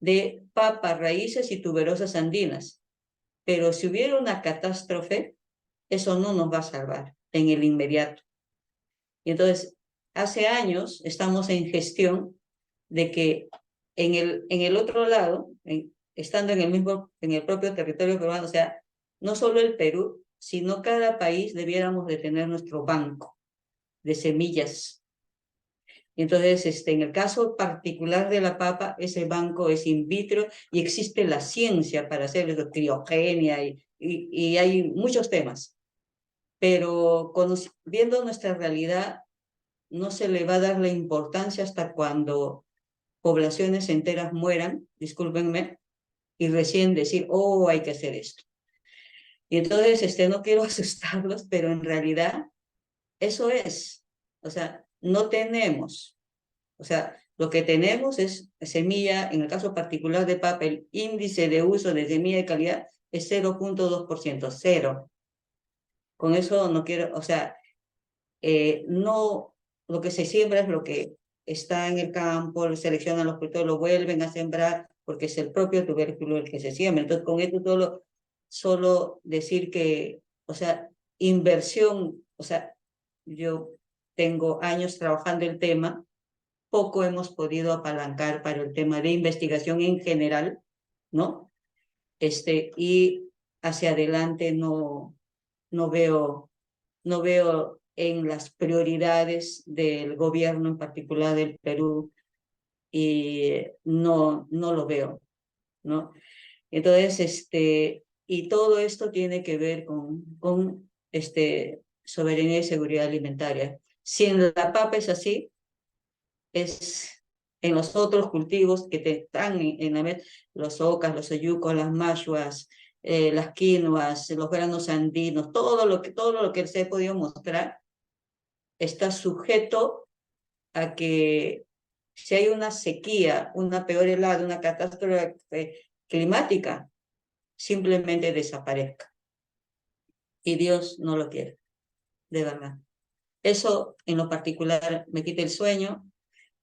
de papa, raíces y tuberosas andinas. Pero si hubiera una catástrofe, eso no nos va a salvar en el inmediato. Y entonces, hace años estamos en gestión de que en el otro lado, estando en el propio territorio peruano, o sea, no solo el Perú, sino cada país debiéramos de tener nuestro banco de semillas. Y entonces, en el caso particular de la papa, ese banco es in vitro y existe la ciencia para hacerlo, criogenia y hay muchos temas. Pero viendo nuestra realidad, no se le va a dar la importancia hasta cuando poblaciones enteras mueran, discúlpenme, y recién decir, oh, hay que hacer esto. Y entonces, no quiero asustarlos, pero en realidad eso es. O sea, no tenemos. O sea, lo que tenemos es semilla, en el caso particular de papa, el índice de uso de semilla de calidad es 0.2%, cero. Con eso no quiero, o sea, no, lo que se siembra es lo que está en el campo, lo seleccionan los cultivos, lo vuelven a sembrar, porque es el propio tubérculo el que se siembra. Entonces, con esto solo decir que, o sea, inversión, o sea, yo tengo años trabajando el tema, poco hemos podido apalancar para el tema de investigación en general, ¿no? Y hacia adelante no veo en las prioridades del gobierno, en particular del Perú, y no lo veo, ¿no? Entonces, y todo esto tiene que ver con soberanía y seguridad alimentaria. Si en la papa es así, es en los otros cultivos que están en la mesa, los ocas, los oyucos, las mashuas, las quinoas, los granos andinos, todo lo que se ha podido mostrar, está sujeto a que si hay una sequía, una peor helada, una catástrofe climática, simplemente desaparezca. Y Dios no lo quiere, de verdad. Eso en lo particular me quita el sueño.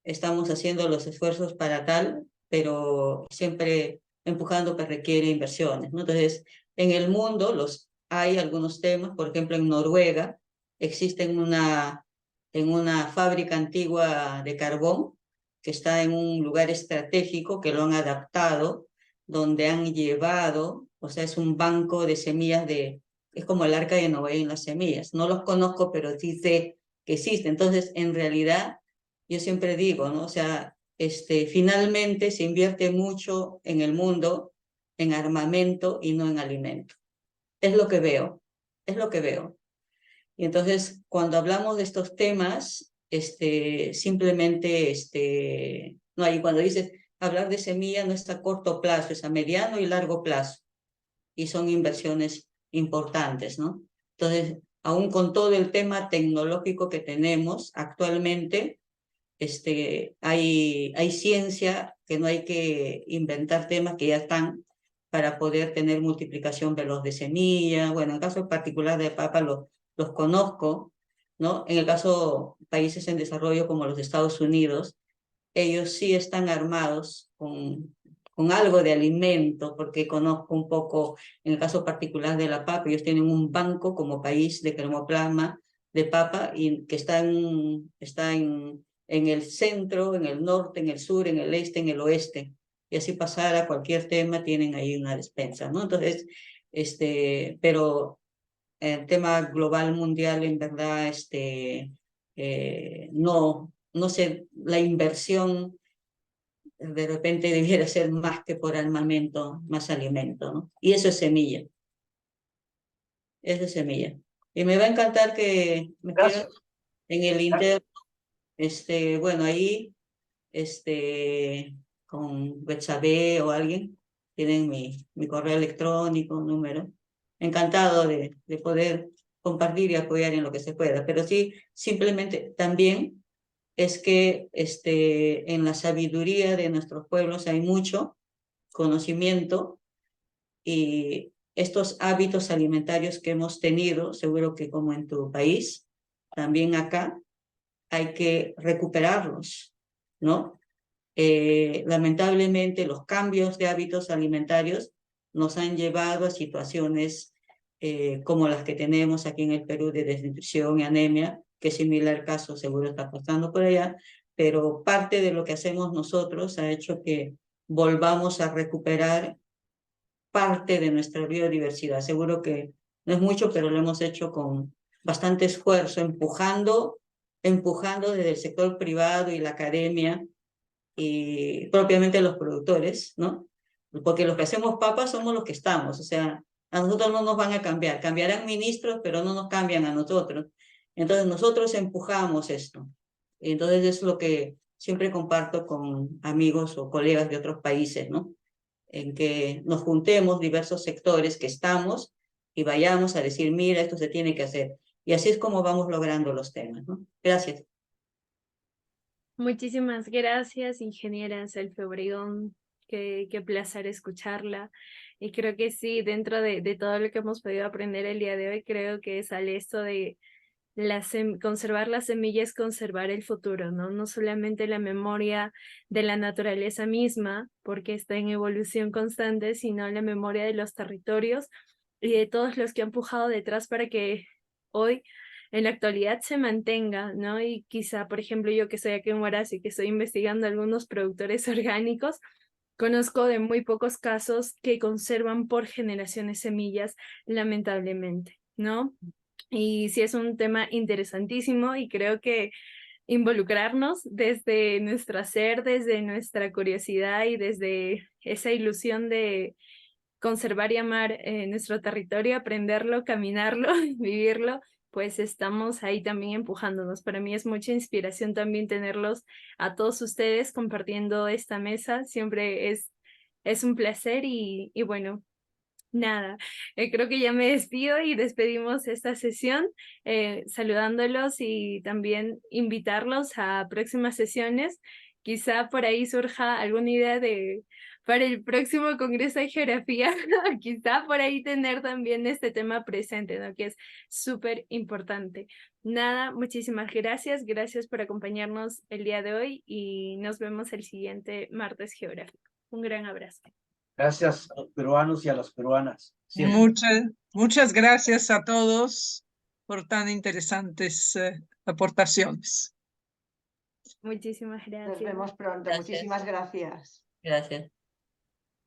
Estamos haciendo los esfuerzos para tal, pero siempre empujando que requiere inversiones, ¿no? Entonces, en el mundo hay algunos temas, por ejemplo, en Noruega existe en una fábrica antigua de carbón que está en un lugar estratégico que lo han adaptado, donde han llevado, o sea, es un banco de semillas es como el arca de Noé en las semillas. No los conozco, pero sí sé que existe. Entonces, en realidad, yo siempre digo, ¿no? O sea, finalmente se invierte mucho en el mundo, en armamento y no en alimento. Es lo que veo, es lo que veo. Y entonces, cuando hablamos de estos temas, simplemente, no hay, cuando dices hablar de semilla no es a corto plazo, es a mediano y largo plazo. Y son inversiones importantes, ¿no? Entonces, aún con todo el tema tecnológico que tenemos actualmente, hay ciencia que no hay que inventar temas que ya están para poder tener multiplicación veloz de semilla. Bueno, en el caso particular de papa los conozco, ¿no? En el caso de países en desarrollo como los Estados Unidos, ellos sí están armados con algo de alimento, porque conozco un poco, en el caso particular de la papa, ellos tienen un banco como país de cremoplasma de papa y que está en el centro, en el norte, en el sur, en el este, en el oeste. Y así pasara cualquier tema, tienen ahí una despensa, ¿no? Entonces, pero el tema global mundial, en verdad, no sé, la inversión de repente debiera ser más que por armamento, más alimento, ¿no? Y eso es semilla. Eso es semilla. Y me va a encantar que me quieran en el interno, bueno, ahí, con Betsabe o alguien, tienen mi correo electrónico, número. Encantado de poder compartir y apoyar en lo que se pueda. Pero sí, simplemente también es que en la sabiduría de nuestros pueblos hay mucho conocimiento y estos hábitos alimentarios que hemos tenido, seguro que como en tu país, también acá, hay que recuperarlos, ¿no? Lamentablemente los cambios de hábitos alimentarios nos han llevado a situaciones como las que tenemos aquí en el Perú de desnutrición y anemia, que similar caso seguro está pasando por allá, pero parte de lo que hacemos nosotros ha hecho que volvamos a recuperar parte de nuestra biodiversidad. Seguro que no es mucho, pero lo hemos hecho con bastante esfuerzo, empujando desde el sector privado y la academia y propiamente los productores, ¿no? Porque los que hacemos papas somos los que estamos, o sea, a nosotros no nos van a cambiar, cambiarán ministros, pero no nos cambian a nosotros. Entonces nosotros empujamos esto. Entonces es lo que siempre comparto con amigos o colegas de otros países, ¿no? En que nos juntemos diversos sectores que estamos y vayamos a decir, mira, esto se tiene que hacer. Y así es como vamos logrando los temas, ¿no? Gracias. Muchísimas gracias, ingeniera Selfie Obregón. Qué placer escucharla. Y creo que sí, dentro de todo lo que hemos podido aprender el día de hoy, creo que sale esto de conservar las semillas, conservar el futuro, ¿no? No solamente la memoria de la naturaleza misma, porque está en evolución constante, sino la memoria de los territorios y de todos los que han empujado detrás para que hoy, en la actualidad, se mantenga, ¿no? Y quizá, por ejemplo, yo que estoy aquí en Huaraz y que estoy investigando algunos productores orgánicos, conozco de muy pocos casos que conservan por generaciones semillas, lamentablemente, ¿no? Y sí es un tema interesantísimo y creo que involucrarnos desde nuestro ser, desde nuestra curiosidad y desde esa ilusión de conservar y amar nuestro territorio, aprenderlo, caminarlo, vivirlo, pues estamos ahí también empujándonos. Para mí es mucha inspiración también tenerlos a todos ustedes compartiendo esta mesa. Siempre es un placer y bueno, nada, creo que ya me despido y despedimos esta sesión saludándolos y también invitarlos a próximas sesiones. Quizá por ahí surja alguna idea para el próximo Congreso de Geografía, quizá por ahí tener también este tema presente, ¿no? Que es súper importante. Nada, muchísimas gracias. Gracias por acompañarnos el día de hoy y nos vemos el siguiente martes geográfico. Un gran abrazo. Gracias a los peruanos y a las peruanas. Siempre. Muchas gracias a todos por tan interesantes aportaciones. Muchísimas gracias. Nos vemos pronto. Gracias. Muchísimas gracias. Gracias.